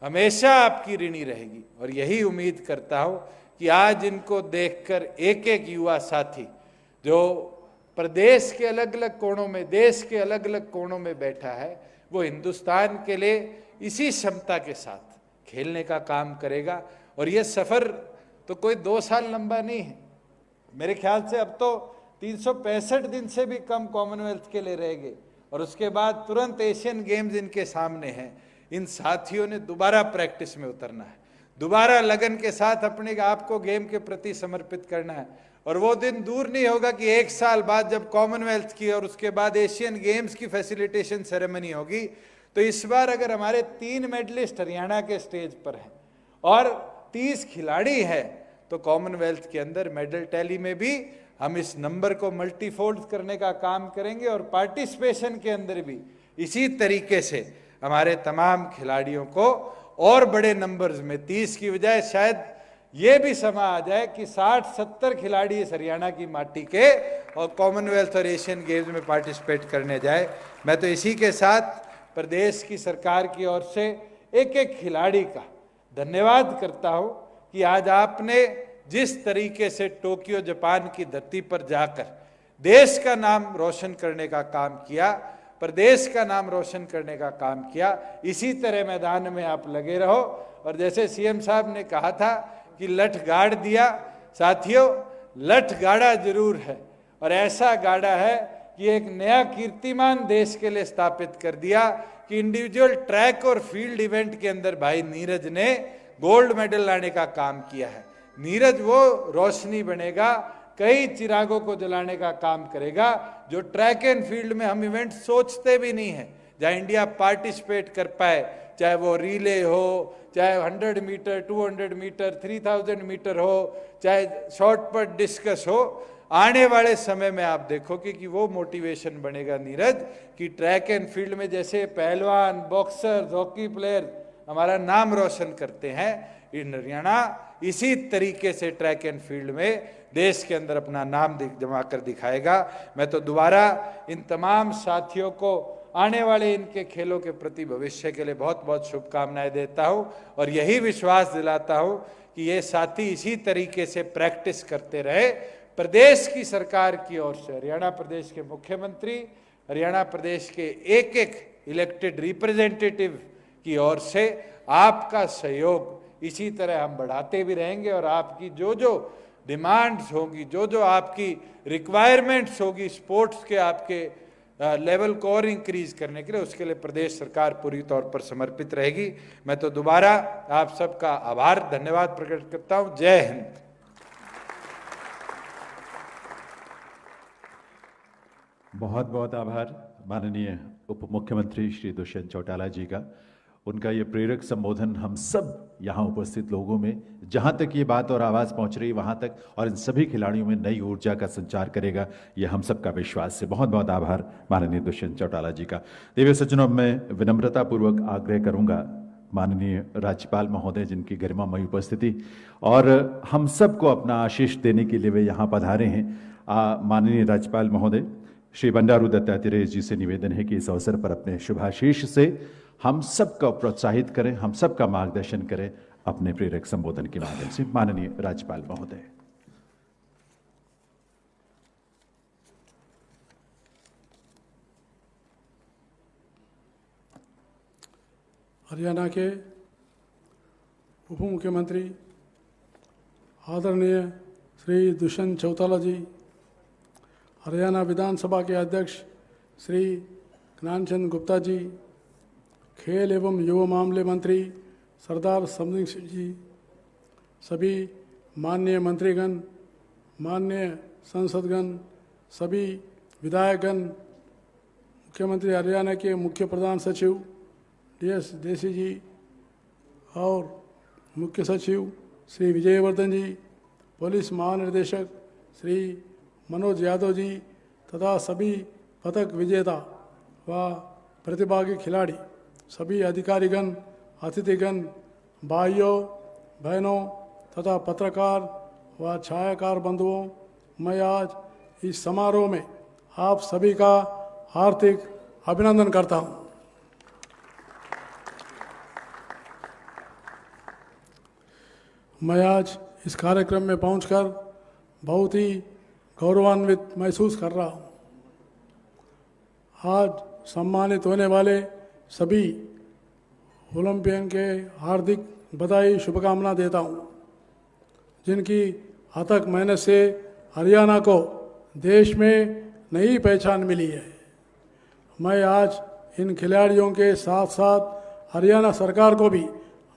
[SPEAKER 7] हमेशा आपकी ऋणी रहेगी। और यही उम्मीद करता हूँ कि आज इनको देखकर एक एक युवा साथी जो प्रदेश के अलग अलग कोणों में, देश के अलग अलग कोणों में बैठा है, वो हिंदुस्तान के लिए इसी क्षमता के साथ खेलने का काम करेगा। और ये सफ़र तो कोई 2 साल लंबा नहीं है। मेरे ख्याल से अब तो 365 दिन से भी कम कॉमनवेल्थ के लिए रहेंगे और उसके बाद तुरंत एशियन गेम्स इनके सामने हैं। इन साथियों ने दोबारा प्रैक्टिस में उतरना है, दोबारा लगन के साथ अपने आप को गेम के प्रति समर्पित करना है। और वो दिन दूर नहीं होगा कि 1 साल बाद जब कॉमनवेल्थ की और उसके बाद एशियन गेम्स की फैसिलिटेशन सेरेमनी होगी, तो इस बार अगर हमारे 3 मेडलिस्ट हरियाणा के स्टेज पर हैं और 30 खिलाड़ी हैं, तो कॉमनवेल्थ के अंदर मेडल टैली में भी हम इस नंबर को मल्टीफोल्ड करने का काम करेंगे। और पार्टिसिपेशन के अंदर भी इसी तरीके से हमारे तमाम खिलाड़ियों को और बड़े नंबर्स में, 30 की बजाय शायद ये भी समय आ जाए कि 60-70 खिलाड़ी इस हरियाणा की माटी के और कॉमनवेल्थ और एशियन गेम्स में पार्टिसिपेट करने जाए। मैं तो इसी के साथ प्रदेश की सरकार की ओर से एक एक खिलाड़ी का धन्यवाद करता हूँ कि आज आपने जिस तरीके से टोक्यो जापान की धरती पर जाकर देश का नाम रोशन करने का काम किया, प्रदेश का नाम रोशन करने का काम किया, इसी तरह मैदान में आप लगे रहो। और जैसे सीएम साहब ने कहा था कि लठ गाड़ दिया, साथियों लठ गाड़ा जरूर है और ऐसा गाड़ा है कि एक नया कीर्तिमान देश के लिए स्थापित कर दिया कि इंडिविजुअल ट्रैक और फील्ड इवेंट के अंदर भाई नीरज ने गोल्ड मेडल लाने का काम किया है। नीरज वो रोशनी बनेगा, कई चिरागों को जलाने का काम करेगा जो ट्रैक एंड फील्ड में हम इवेंट सोचते भी नहीं है, जहाँ इंडिया पार्टिसिपेट कर पाए, चाहे वो रिले हो, चाहे 100 मीटर, 200 मीटर, 3000 मीटर हो, चाहे शॉर्ट पुट डिस्कस हो। आने वाले समय में आप देखोगे कि वो मोटिवेशन बनेगा नीरज कि ट्रैक एंड फील्ड में जैसे पहलवान, बॉक्सर, हॉकी प्लेयर हमारा नाम रोशन करते हैं, इन हरियाणा इसी तरीके से ट्रैक एंड फील्ड में देश के अंदर अपना नाम जमा कर दिखाएगा। मैं तो दोबारा इन तमाम साथियों को आने वाले इनके खेलों के प्रति भविष्य के लिए बहुत बहुत शुभकामनाएं देता हूं और यही विश्वास दिलाता हूं कि ये साथी इसी तरीके से प्रैक्टिस करते रहे। प्रदेश की सरकार की ओर से, हरियाणा प्रदेश के मुख्यमंत्री, हरियाणा प्रदेश के एक एक इलेक्टेड रिप्रेजेंटेटिव की ओर से आपका सहयोग इसी तरह हम बढ़ाते भी रहेंगे और आपकी जो जो डिमांड्स होगी, जो जो आपकी रिक्वायरमेंट्स होगी स्पोर्ट्स के आपके लेवल को और इंक्रीज करने के लिए, उसके लिए प्रदेश सरकार पूरी तौर पर समर्पित रहेगी। मैं तो दोबारा आप सबका आभार, धन्यवाद प्रकट करता हूं। जय हिंद।
[SPEAKER 4] बहुत बहुत आभार माननीय उप मुख्यमंत्री श्री दुष्यंत चौटाला जी का। उनका ये प्रेरक संबोधन हम सब यहाँ उपस्थित लोगों में, जहाँ तक ये बात और आवाज़ पहुँच रही है वहाँ तक, और इन सभी खिलाड़ियों में नई ऊर्जा का संचार करेगा, ये हम सबका विश्वास है। बहुत बहुत आभार माननीय दुष्यंत चौटाला जी का। दिव्य सज्जनों, अब मैं विनम्रतापूर्वक आग्रह करूँगा माननीय राज्यपाल महोदय, जिनकी गरिमामयी उपस्थिति और हम सबको अपना आशीष देने के लिए वे यहाँ पधारे हैं, माननीय राज्यपाल महोदय श्री बंडारू दत्तात्रेय जी से निवेदन है कि इस अवसर पर अपने शुभाशीष से हम सबका प्रोत्साहित करें, हम सबका मार्गदर्शन करें अपने प्रेरक संबोधन के माध्यम से। माननीय राज्यपाल महोदय।
[SPEAKER 8] हरियाणा के उप मुख्यमंत्री आदरणीय श्री दुष्यंत चौटाला जी, हरियाणा विधानसभा के अध्यक्ष श्री ज्ञानचंद गुप्ता जी, खेल एवं युवा मामले मंत्री सरदार समरिंदर सिंह जी, सभी माननीय मंत्रीगण, माननीय सांसदगण, सभी विधायकगण, मुख्यमंत्री हरियाणा के मुख्य प्रधान सचिव DS देसी जी और मुख्य सचिव श्री विजयवर्धन जी, पुलिस महानिदेशक श्री मनोज यादव जी तथा सभी पदक विजेता व प्रतिभागी खिलाड़ी, सभी अधिकारीगण, अतिथिगण, भाइयों बहनों तथा पत्रकार व छायाकार बंधुओं, मैं आज इस समारोह में आप सभी का हार्दिक अभिनंदन करता हूं। मैं आज इस कार्यक्रम में पहुंचकर बहुत ही गौरवान्वित महसूस कर रहा हूं। आज सम्मानित होने वाले सभी ओलंपियन के हार्दिक बधाई शुभकामना देता हूं, जिनकी अथक मेहनत से हरियाणा को देश में नई पहचान मिली है। मैं आज इन खिलाड़ियों के साथ साथ हरियाणा सरकार को भी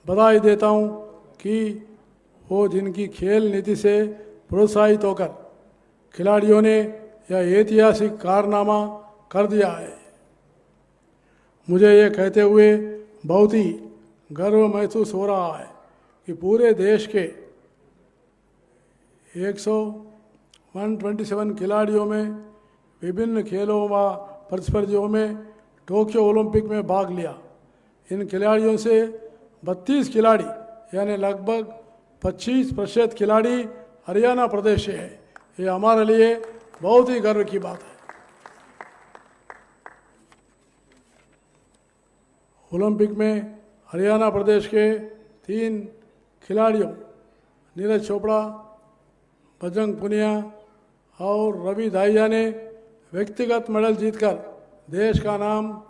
[SPEAKER 8] बधाई देता हूं कि वो जिनकी खेल नीति से प्रोत्साहित होकर खिलाड़ियों ने यह ऐतिहासिक कारनामा कर दिया है। मुझे ये कहते हुए बहुत ही गर्व महसूस हो रहा है कि पूरे देश के 127 खिलाड़ियों में विभिन्न खेलों व प्रतिस्पर्धियों में टोक्यो ओलंपिक में भाग लिया। इन खिलाड़ियों से 32 खिलाड़ी यानी लगभग 25% खिलाड़ी हरियाणा प्रदेश से है। ये हमारे लिए बहुत ही गर्व की बात है। ओलंपिक में हरियाणा प्रदेश के 3 खिलाड़ियों नीरज चोपड़ा, बजरंग पुनिया और रवि दाहिया ने व्यक्तिगत मेडल जीतकर देश का नाम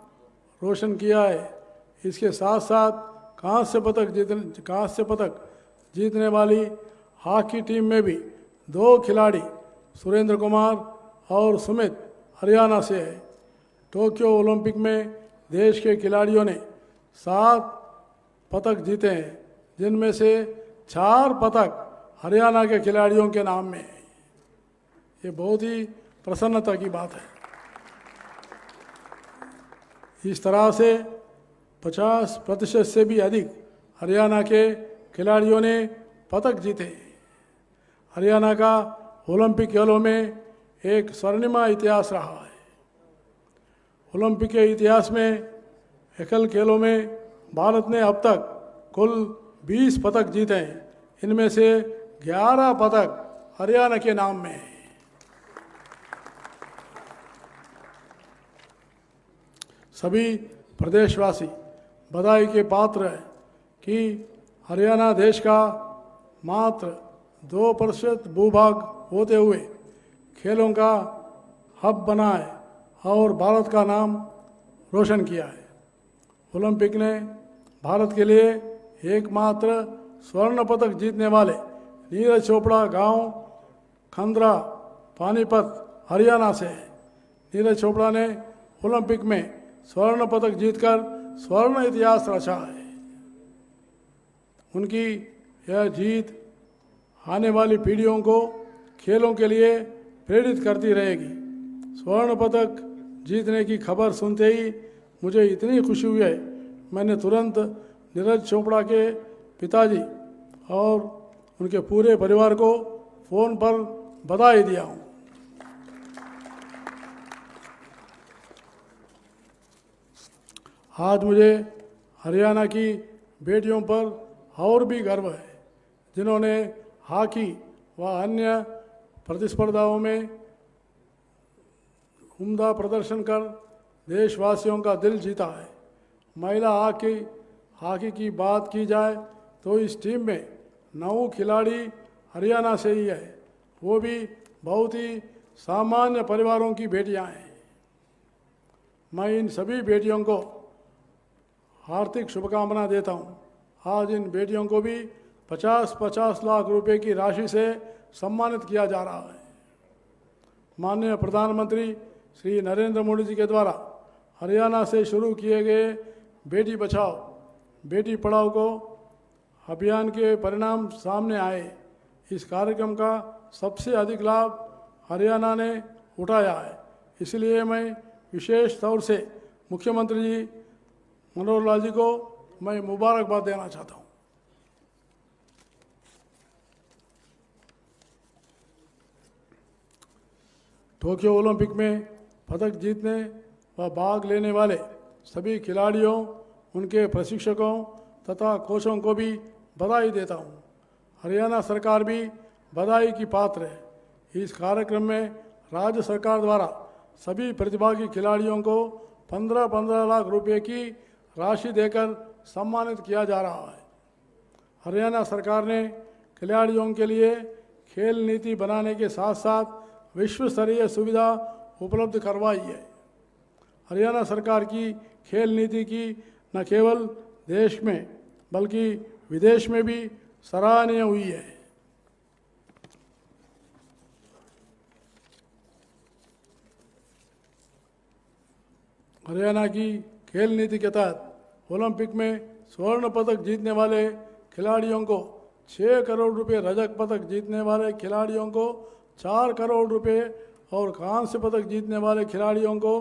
[SPEAKER 8] रोशन किया है। इसके साथ साथ कांस्य पदक जीतने वाली हॉकी टीम में भी 2 खिलाड़ी सुरेंद्र कुमार और सुमित हरियाणा से है। टोक्यो ओलंपिक में देश के खिलाड़ियों ने 7 पदक जीते हैं, जिनमें से 4 पदक हरियाणा के खिलाड़ियों के नाम में है। ये बहुत ही प्रसन्नता की बात है। इस तरह से 50% से भी अधिक हरियाणा के खिलाड़ियों ने पदक जीते। हरियाणा का ओलंपिक खेलों में एक स्वर्णिमा इतिहास रहा है। ओलंपिक के इतिहास में एकल खेलों में भारत ने अब तक कुल 20 पदक जीते हैं। इनमें से 11 पदक हरियाणा के नाम में है। सभी प्रदेशवासी बधाई के पात्र हैं कि हरियाणा देश का मात्र 2% भूभाग होते हुए खेलों का हब बना है और भारत का नाम रोशन किया है। ओलंपिक ने भारत के लिए एकमात्र स्वर्ण पदक जीतने वाले नीरज चोपड़ा गांव खंद्रा पानीपत हरियाणा से है। नीरज चोपड़ा ने ओलंपिक में स्वर्ण पदक जीतकर स्वर्ण इतिहास रचा है। उनकी यह जीत आने वाली पीढ़ियों को खेलों के लिए प्रेरित करती रहेगी। स्वर्ण पदक जीतने की खबर सुनते ही मुझे इतनी खुशी हुई है, मैंने तुरंत नीरज चोपड़ा के पिताजी और उनके पूरे परिवार को फ़ोन पर बधाई दिया हूँ। आज मुझे हरियाणा की बेटियों पर और भी गर्व है, जिन्होंने हॉकी व अन्य प्रतिस्पर्धाओं में उम्दा प्रदर्शन कर देशवासियों का दिल जीता है। महिला हॉकी की बात की जाए तो इस टीम में 9 खिलाड़ी हरियाणा से ही है, वो भी बहुत ही सामान्य परिवारों की बेटियां हैं। मैं इन सभी बेटियों को हार्दिक शुभकामना देता हूं। आज इन बेटियों को भी 50-50 लाख रुपए की राशि से सम्मानित किया जा रहा है। माननीय प्रधानमंत्री श्री नरेंद्र मोदी जी के द्वारा हरियाणा से शुरू किए गए बेटी बचाओ बेटी पढ़ाओ को अभियान के परिणाम सामने आए। इस कार्यक्रम का सबसे अधिक लाभ हरियाणा ने उठाया है। इसलिए मैं विशेष तौर से मुख्यमंत्री जी मनोहर लाल जी को मैं मुबारकबाद देना चाहता हूँ। टोक्यो ओलंपिक में पदक जीतने व भाग लेने वाले सभी खिलाड़ियों, उनके प्रशिक्षकों तथा कोचों को भी बधाई देता हूँ। हरियाणा सरकार भी बधाई की पात्र है। इस कार्यक्रम में राज्य सरकार द्वारा सभी प्रतिभागी खिलाड़ियों को 15-15 लाख रुपए की राशि देकर सम्मानित किया जा रहा है। हरियाणा सरकार ने खिलाड़ियों के लिए खेल नीति बनाने के साथ साथ विश्व स्तरीय सुविधा उपलब्ध करवाई है। हरियाणा सरकार की खेल नीति की न केवल देश में बल्कि विदेश में भी सराहनीय हुई है। हरियाणा की खेल नीति के तहत ओलंपिक में स्वर्ण पदक जीतने वाले खिलाड़ियों को 6 करोड़ रुपए, रजत पदक जीतने वाले खिलाड़ियों को 4 करोड़ रुपए और कांस्य पदक जीतने वाले खिलाड़ियों को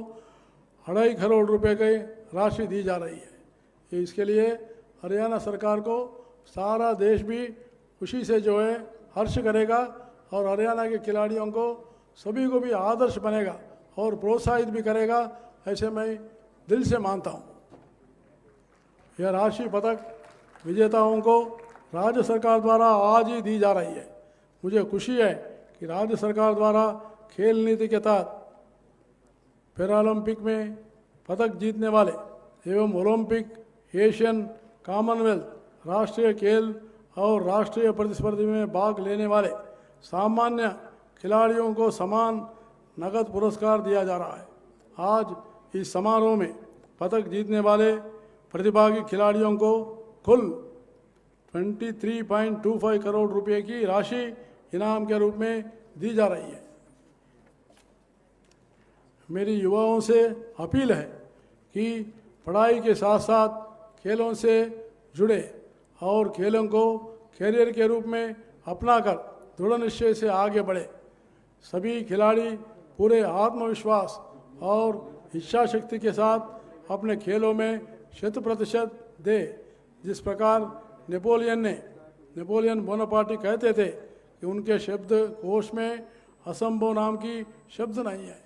[SPEAKER 8] 2.5 करोड़ रुपए की राशि दी जा रही है। इसके लिए हरियाणा सरकार को सारा देश भी खुशी से जो है हर्ष करेगा और हरियाणा के खिलाड़ियों को सभी को भी आदर्श बनेगा और प्रोत्साहित भी करेगा, ऐसे मैं दिल से मानता हूँ। यह राशि पदक विजेताओं को राज्य सरकार द्वारा आज ही दी जा रही है। मुझे खुशी है कि राज्य सरकार द्वारा खेल नीति के तहत पैरालंपिक में पदक जीतने वाले एवं ओलंपिक, एशियन, कॉमनवेल्थ, राष्ट्रीय खेल और राष्ट्रीय प्रतिस्पर्धा में भाग लेने वाले सामान्य खिलाड़ियों को समान नगद पुरस्कार दिया जा रहा है। आज इस समारोह में पदक जीतने वाले प्रतिभागी खिलाड़ियों को कुल 23.25 करोड़ रुपए की राशि इनाम के रूप में दी जा रही है। मेरी युवाओं से अपील है कि पढ़ाई के साथ साथ खेलों से जुड़े और खेलों को कैरियर के रूप में अपनाकर दृढ़ निश्चय से आगे बढ़े। सभी खिलाड़ी पूरे आत्मविश्वास और इच्छा शक्ति के साथ अपने खेलों में 100% दे। जिस प्रकार नेपोलियन बोनापार्टी कहते थे कि उनके शब्द कोश में असंभव नाम की शब्द नहीं है।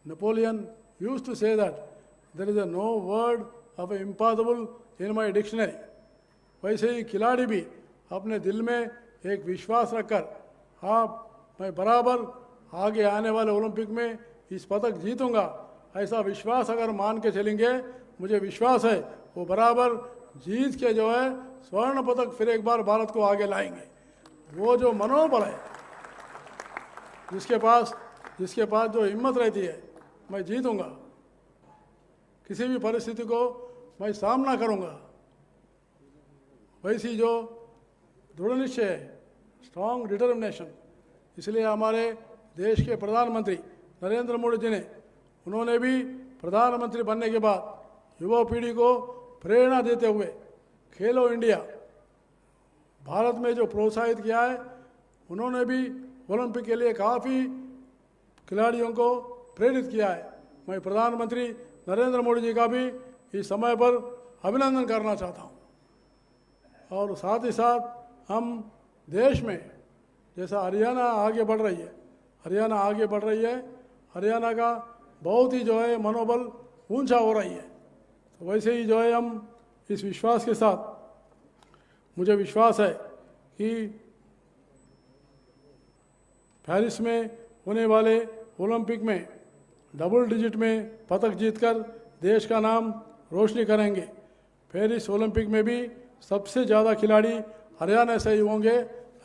[SPEAKER 8] Napoleon used to say that there is no word of impossible in my dictionary. वैसे ही खिलाड़ी भी अपने दिल में एक विश्वास रखकर मैं बराबर आगे आने वाले ओलंपिक में इस पदक जीतूंगा, ऐसा विश्वास अगर मान के चलेंगे, मुझे विश्वास है वो बराबर जीत के जो है स्वर्ण पदक फिर एक बार भारत को आगे लाएंगे। वो जो मनोबल है, जिसके पास जो हिम्मत रहती है, मैं जीतूंगा, किसी भी परिस्थिति को मैं सामना करूंगा, वैसी जो दृढ़ निश्चय है, स्ट्रॉन्ग डिटर्मिनेशन। इसलिए हमारे देश के प्रधानमंत्री नरेंद्र मोदी जी ने, उन्होंने भी प्रधानमंत्री बनने के बाद युवा पीढ़ी को प्रेरणा देते हुए खेलो इंडिया भारत में जो प्रोत्साहित किया है, उन्होंने भी ओलंपिक के लिए काफ़ी खिलाड़ियों को प्रेरित किया है। मैं प्रधानमंत्री नरेंद्र मोदी जी का भी इस समय पर अभिनंदन करना चाहता हूँ। और साथ ही साथ हम देश में जैसा हरियाणा आगे बढ़ रही है, हरियाणा का बहुत ही जो है मनोबल ऊंचा हो रही है। तो वैसे ही जो है हम इस विश्वास के साथ, मुझे विश्वास है कि पेरिस में होने वाले ओलंपिक में डबल डिजिट में पदक जीतकर देश का नाम रोशनी करेंगे। पेरिस ओलंपिक में भी सबसे ज़्यादा खिलाड़ी हरियाणा से ही होंगे,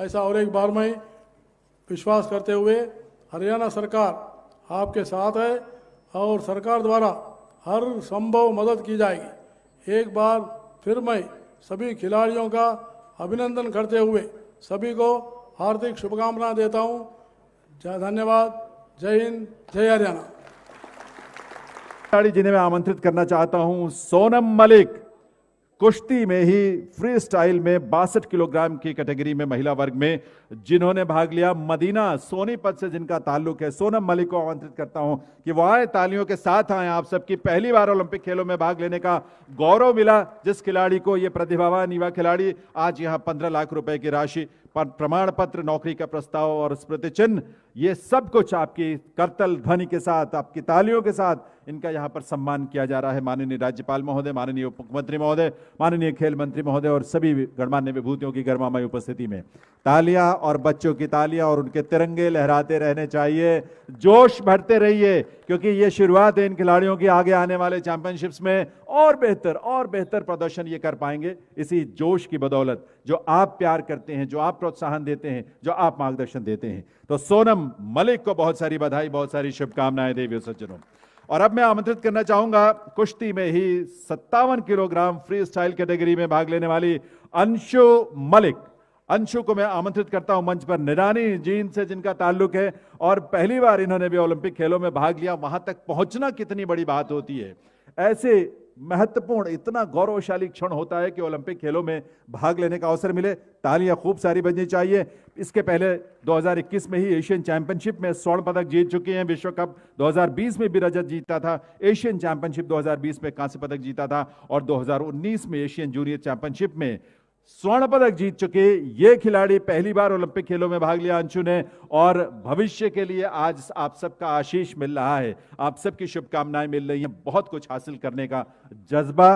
[SPEAKER 8] ऐसा और एक बार मैं विश्वास करते हुए हरियाणा सरकार आपके साथ है और सरकार द्वारा हर संभव मदद की जाएगी। एक बार फिर मैं सभी खिलाड़ियों का अभिनंदन करते हुए सभी को हार्दिक शुभकामनाएं देता हूं। धन्यवाद। जय हिंद, जय हरियाणा।
[SPEAKER 4] खिलाड़ी जिन्हें मैं आमंत्रित करना चाहता हूं, सोनम मलिक कुश्ती में ही फ्री स्टाइल में 62 किलोग्राम की कैटेगरी में महिला वर्ग में जिन्होंने भाग लिया, मदीना सोनीपत से जिनका ताल्लुक है, सोनम मलिक को आमंत्रित करता हूं कि वो आए, तालियों के साथ आए। आप सबकी पहली बार ओलंपिक खेलों में भाग लेने का गौरव मिला। जिस खिलाड़ी को, ये प्रतिभावान युवा खिलाड़ी, आज यहां 15 लाख रुपए की राशि, प्रमाण पत्र, नौकरी का प्रस्ताव और स्मृति चिन्ह, ये सब कुछ आपकी करतल ध्वनि के साथ, आपकी तालियों के साथ इनका यहां पर सम्मान किया जा रहा है। माननीय राज्यपाल महोदय, माननीय उप मुख्यमंत्री महोदय, माननीय खेल मंत्री महोदय और सभी गणमान्य विभूतियों की गर्मामय उपस्थिति में तालियां और बच्चों की तालियां और उनके तिरंगे लहराते रहने चाहिए। जोश भरते रहिए, क्योंकि ये शुरुआत है इन खिलाड़ियों की। आगे आने वाले चैंपियनशिप्स में और बेहतर प्रदर्शन ये कर पाएंगे इसी जोश की बदौलत, जो आप प्यार करते हैं, जो आप प्रोत्साहन देते हैं, जो आप मार्गदर्शन देते हैं। तो सोनम मलिक को बहुत सारी बधाई, बहुत सारी शुभकामनाएं देवियों सज्जनों। और अब मैं आमंत्रित करना चाहूंगा कुश्ती में ही 57 किलोग्राम फ्री स्टाइल कैटेगरी में भाग लेने वाली अंशु मलिक। अंशु को मैं आमंत्रित करता हूं मंच पर, निरानी जींद से जिनका ताल्लुक है और पहली बार इन्होंने भी ओलंपिक खेलों में भाग लिया। वहां तक पहुंचना कितनी बड़ी बात होती है। ऐसे महत्वपूर्ण, इतना गौरवशाली क्षण होता है कि ओलंपिक खेलों में भाग लेने का अवसर मिले। तालियां खूब सारी बजनी चाहिए। इसके पहले 2021 में ही एशियन चैंपियनशिप में स्वर्ण पदक जीत चुके हैं। विश्व कप 2020 में भी रजत जीता था, एशियन चैंपियनशिप 2020 में कांस्य पदक जीता था और 2019 में एशियन जूनियर चैंपियनशिप में स्वर्ण पदक जीत चुके ये खिलाड़ी पहली बार ओलंपिक खेलों में भाग लिया अंशु ने। और भविष्य के लिए आज आप सबका आशीष मिल रहा है, आप सबकी शुभकामनाएं मिल रही हैं। बहुत कुछ हासिल करने का जज्बा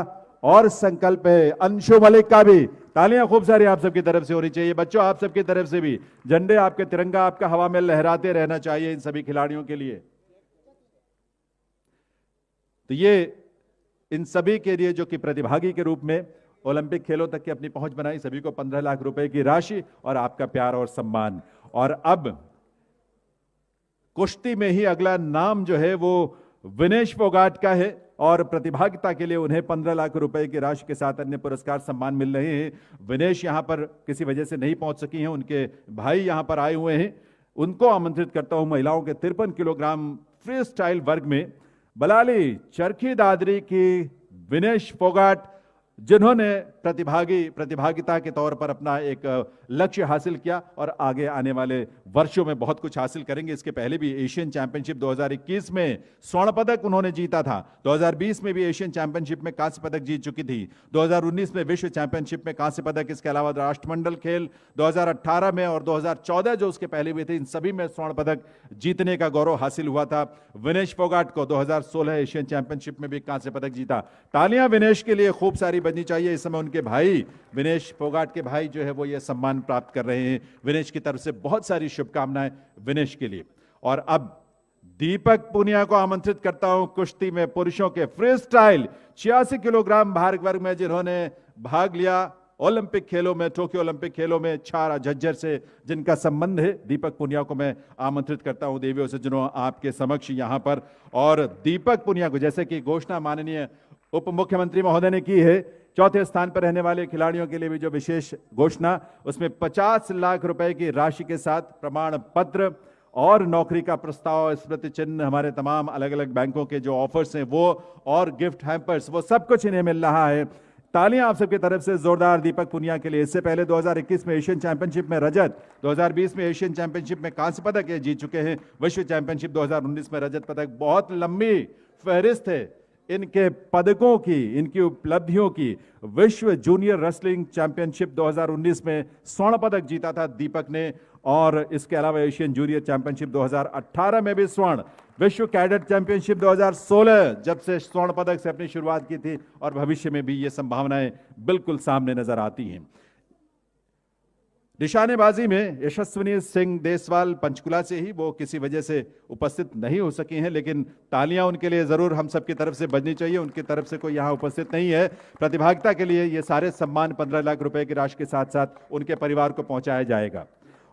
[SPEAKER 4] और संकल्प है अंशु मलिक का भी। तालियां खूब सारी आप सबकी तरफ से होनी चाहिए। बच्चों, आप सबकी तरफ से भी झंडे आपके, तिरंगा आपका हवा में लहराते रहना चाहिए इन सभी खिलाड़ियों के लिए। तो ये इन सभी के लिए जो कि प्रतिभागी के रूप में ओलंपिक खेलों तक की अपनी पहुंच बनाई, सभी को 15 लाख रुपए की राशि और आपका प्यार और सम्मान। और अब कुश्ती में ही अगला नाम जो है वो विनेश फोगाट का है और प्रतिभागिता के लिए उन्हें 15 लाख रुपए की राशि के साथ अन्य पुरस्कार सम्मान मिल रहे हैं। विनेश यहां पर किसी वजह से नहीं पहुंच सकी हैं, उनके भाई यहां पर आए हुए हैं, उनको आमंत्रित करता हूं। महिलाओं के 53 किलोग्राम फ्री स्टाइल वर्ग में बलाली चरखी दादरी की विनेश फोगाट, जिन्होंने प्रतिभागिता के तौर पर अपना एक लक्ष्य हासिल किया और आगे आने वाले वर्षों में बहुत कुछ हासिल करेंगे। इसके पहले भी एशियन चैंपियनशिप 2021 में स्वर्ण पदक उन्होंने जीता था, 2020 में भी एशियन चैंपियनशिप में कांस्य पदक जीत चुकी थी, 2019 में विश्व चैंपियनशिप में कांस्य पदक, इसके अलावा राष्ट्रमंडल खेल 2018 में और 2014 जो उसके पहले हुए थे, इन सभी में स्वर्ण पदक जीतने का गौरव हासिल हुआ था। विनेश फोगाट को 2016 एशियन चैंपियनशिप में भी कांस्य पदक जीता। तालियां विनेश के लिए खूब सारी बजनी चाहिए। इस समय उनके भाई, विनेश फोगाट के भाई जो है वो ये सम्मान प्राप्त कर रहे हैं। विनेश की तरफ से बहुत सारी शुभकामनाएं विनेश के लिए। और अब दीपक पुनिया को आमंत्रित करता हूं कुश्ती में पुरुषों के फ्री स्टाइल 86 किलोग्राम भार वर्ग में, जिन्होंने भाग लिया ओलंपिक खेलों में, टोक्यो ओलंपिक खेलों में छारा झज्जर से जिनका संबंध है। दीपक पुनिया को मैं आमंत्रित करता हूं देवियों से जिन्हों आपके समक्ष यहां पर। और दीपक पुनिया को, जैसे कि घोषणा माननीय उप मुख्यमंत्री महोदय ने की है, चौथे स्थान पर रहने वाले खिलाड़ियों के लिए भी जो विशेष घोषणा, उसमें 50 लाख रुपए की राशि के साथ प्रमाण पत्र और नौकरी का प्रस्ताव, स्मृति चिन्ह, हमारे तमाम अलग अलग बैंकों के जो ऑफर्स हैं वो, और गिफ्ट हैम्पर्स, वो सब कुछ इन्हें मिल रहा है। तालियां आप सबकी तरफ से जोरदार दीपक पुनिया के लिए। इससे पहले 2021 में एशियन चैंपियनशिप में रजत, 2020 में एशियन चैंपियनशिप में कांस्य पदक ये जीत चुके हैं, विश्व चैंपियनशिप 2019 में रजत पदक। बहुत लंबी फहरिस्त है इनके पदकों की, इनकी उपलब्धियों की। विश्व जूनियर रेसलिंग चैंपियनशिप 2019 में स्वर्ण पदक जीता था दीपक ने, और इसके अलावा एशियन जूनियर चैंपियनशिप 2018 में भी स्वर्ण, विश्व कैडेट चैंपियनशिप 2016 जब से स्वर्ण पदक से अपनी शुरुआत की थी, और भविष्य में भी ये संभावनाएं बिल्कुल सामने नजर आती हैं। निशानेबाजी में यशस्विनी सिंह देसवाल पंचकुला से ही, वो किसी वजह से उपस्थित नहीं हो सकी हैं, लेकिन तालियां उनके लिए जरूर हम सबकी तरफ से बजनी चाहिए। उनकी तरफ से कोई यहां उपस्थित नहीं है। प्रतिभागिता के लिए ये सारे सम्मान 15 लाख रुपए की राशि के साथ साथ उनके परिवार को पहुंचाया जाएगा।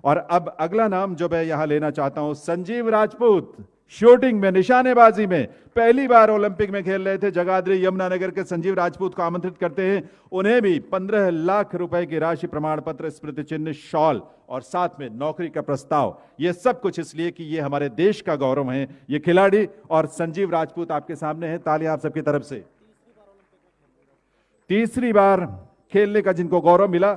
[SPEAKER 4] और अब अगला नाम जो मैं यहां लेना चाहता हूं, संजीव राजपूत। शूटिंग में, निशानेबाजी में पहली बार ओलंपिक में खेल रहे थे। जगाधरी यमुनानगर के संजीव राजपूत को आमंत्रित करते हैं। उन्हें भी 15 लाख रुपए की राशि, प्रमाण पत्र, स्मृति चिन्ह, शॉल और साथ में नौकरी का प्रस्ताव। यह सब कुछ इसलिए कि ये हमारे देश का गौरव है, ये खिलाड़ी। और संजीव राजपूत आपके सामने है, तालियां आप सबकी तरफ से। तीसरी बार खेलने का जिनको गौरव मिला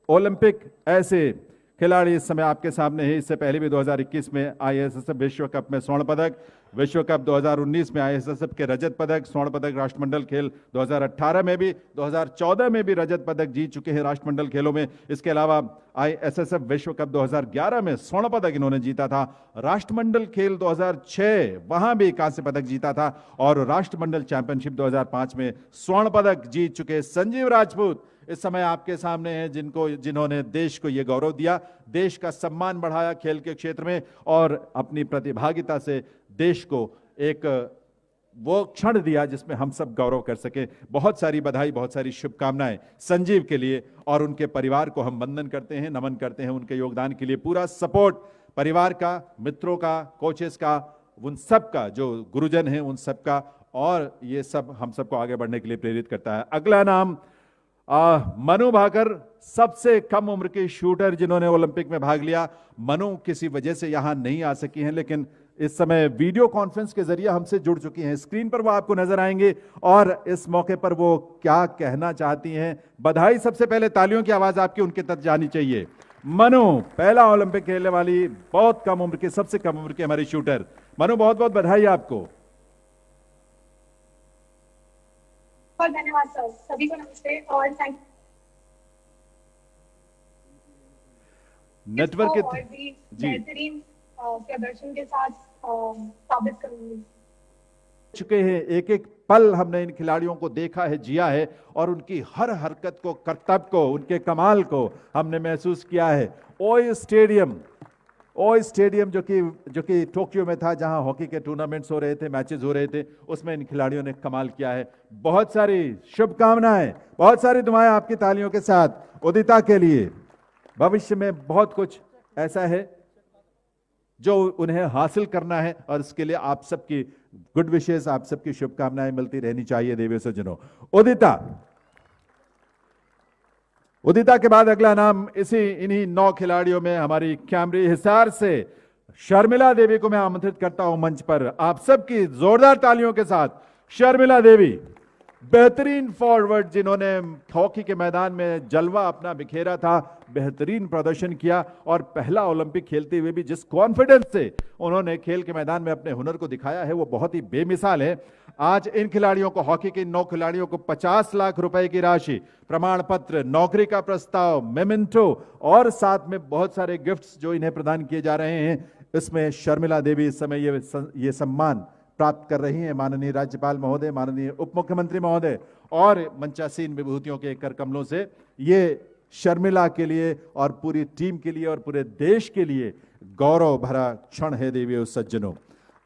[SPEAKER 4] ओलंपिक, ऐसे खिलाड़ी इस समय आपके सामने है। इससे पहले भी 2021 में आईएसएसएफ विश्व कप में स्वर्ण पदक, विश्व कप 2019 में आईएसएसएफ के रजत पदक, स्वर्ण पदक राष्ट्रमंडल खेल 2018 में भी, 2014 में भी रजत पदक जीत चुके हैं राष्ट्रमंडल खेलों में। इसके अलावा आईएसएसएफ विश्व कप 2011 में स्वर्ण पदक इन्होंने जीता था। राष्ट्रमंडल खेल 2006 वहां भी कांस्य पदक जीता था, और राष्ट्रमंडल चैंपियनशिप 2005 में स्वर्ण पदक जीत चुके संजीव राजपूत इस समय आपके सामने हैं, जिन्होंने देश को यह गौरव दिया, देश का सम्मान बढ़ाया खेल के क्षेत्र में, और अपनी प्रतिभागिता से देश को एक वो क्षण दिया जिसमें हम सब गौरव कर सके। बहुत सारी बधाई, बहुत सारी शुभकामनाएं संजीव के लिए, और उनके परिवार को हम वंदन करते हैं, नमन करते हैं। उनके योगदान के लिए पूरा सपोर्ट परिवार का, मित्रों का, कोचेस का, उन सब का, जो गुरुजन हैं उन सब का, और ये सब हम सबको आगे बढ़ने के लिए प्रेरित करता है। अगला नाम मनु भाकर, सबसे कम उम्र के शूटर जिन्होंने ओलंपिक में भाग लिया। मनु किसी वजह से यहां नहीं आ सकी हैं, लेकिन इस समय वीडियो कॉन्फ्रेंस के जरिए हमसे जुड़ चुकी हैं। स्क्रीन पर वो आपको नजर आएंगे, और इस मौके पर वो क्या कहना चाहती हैं। बधाई, सबसे पहले तालियों की आवाज आपकी उनके तक जानी चाहिए। मनु, पहला ओलंपिक खेलने वाली, बहुत कम उम्र की, सबसे कम उम्र की हमारी शूटर। मनु, बहुत बहुत बधाई आपको।
[SPEAKER 9] बहुत धन्यवाद सर, सभी को नमस्ते और थैंक
[SPEAKER 4] नेटवर्क के
[SPEAKER 9] और भी
[SPEAKER 4] जी
[SPEAKER 9] बेहतरीन प्रदर्शन के साथ साबित करूंगी।
[SPEAKER 4] चुके हैं, एक एक पल हमने इन खिलाड़ियों को देखा है, जिया है, और उनकी हर हरकत को, करतब को, उनके कमाल को हमने महसूस किया है। ओय स्टेडियम जो कि टोक्यो में था, जहां हॉकी के टूर्नामेंट्स हो रहे थे, मैचेस हो रहे थे, उसमें इन खिलाड़ियों ने कमाल किया है। बहुत सारी शुभकामनाएं, बहुत सारी दुआएं आपकी तालियों के साथ उदिता के लिए। भविष्य में बहुत कुछ ऐसा है जो उन्हें हासिल करना है, और इसके लिए आप सबकी गुड विशेस, आप सबकी शुभकामनाएं मिलती रहनी चाहिए देवी सज्जनों। उदिता के बाद अगला नाम इन्हीं 9 खिलाड़ियों में हमारी कैमरी हिसार से शर्मिला देवी को मैं आमंत्रित करता हूं मंच पर। आप सबकी जोरदार तालियों के साथ शर्मिला देवी, बेहतरीन फॉरवर्ड, जिन्होंने हॉकी के मैदान में जलवा अपना बिखेरा था, बेहतरीन प्रदर्शन किया, और पहला ओलंपिक खेलते हुए भी जिस कॉन्फिडेंस से उन्होंने खेल के मैदान में अपने हुनर को दिखाया है, वो बहुत ही बेमिसाल है। आज इन खिलाड़ियों को, हॉकी के 9 खिलाड़ियों को 50 लाख रुपए की राशि, प्रमाण पत्र, नौकरी का प्रस्ताव, मेमेंटो, और साथ में बहुत सारे गिफ्ट्स जो इन्हें प्रदान किए जा रहे हैं। इसमें शर्मिला देवी इस समय ये सम्मान प्राप्त कर रही हैं। माननीय राज्यपाल महोदय, माननीय उप मुख्यमंत्री महोदय और मंचासीन विभूतियों के कर कमलों से ये शर्मिला के लिए और पूरी टीम के लिए और पूरे देश के लिए गौरव भरा क्षण है देवी और सज्जनों।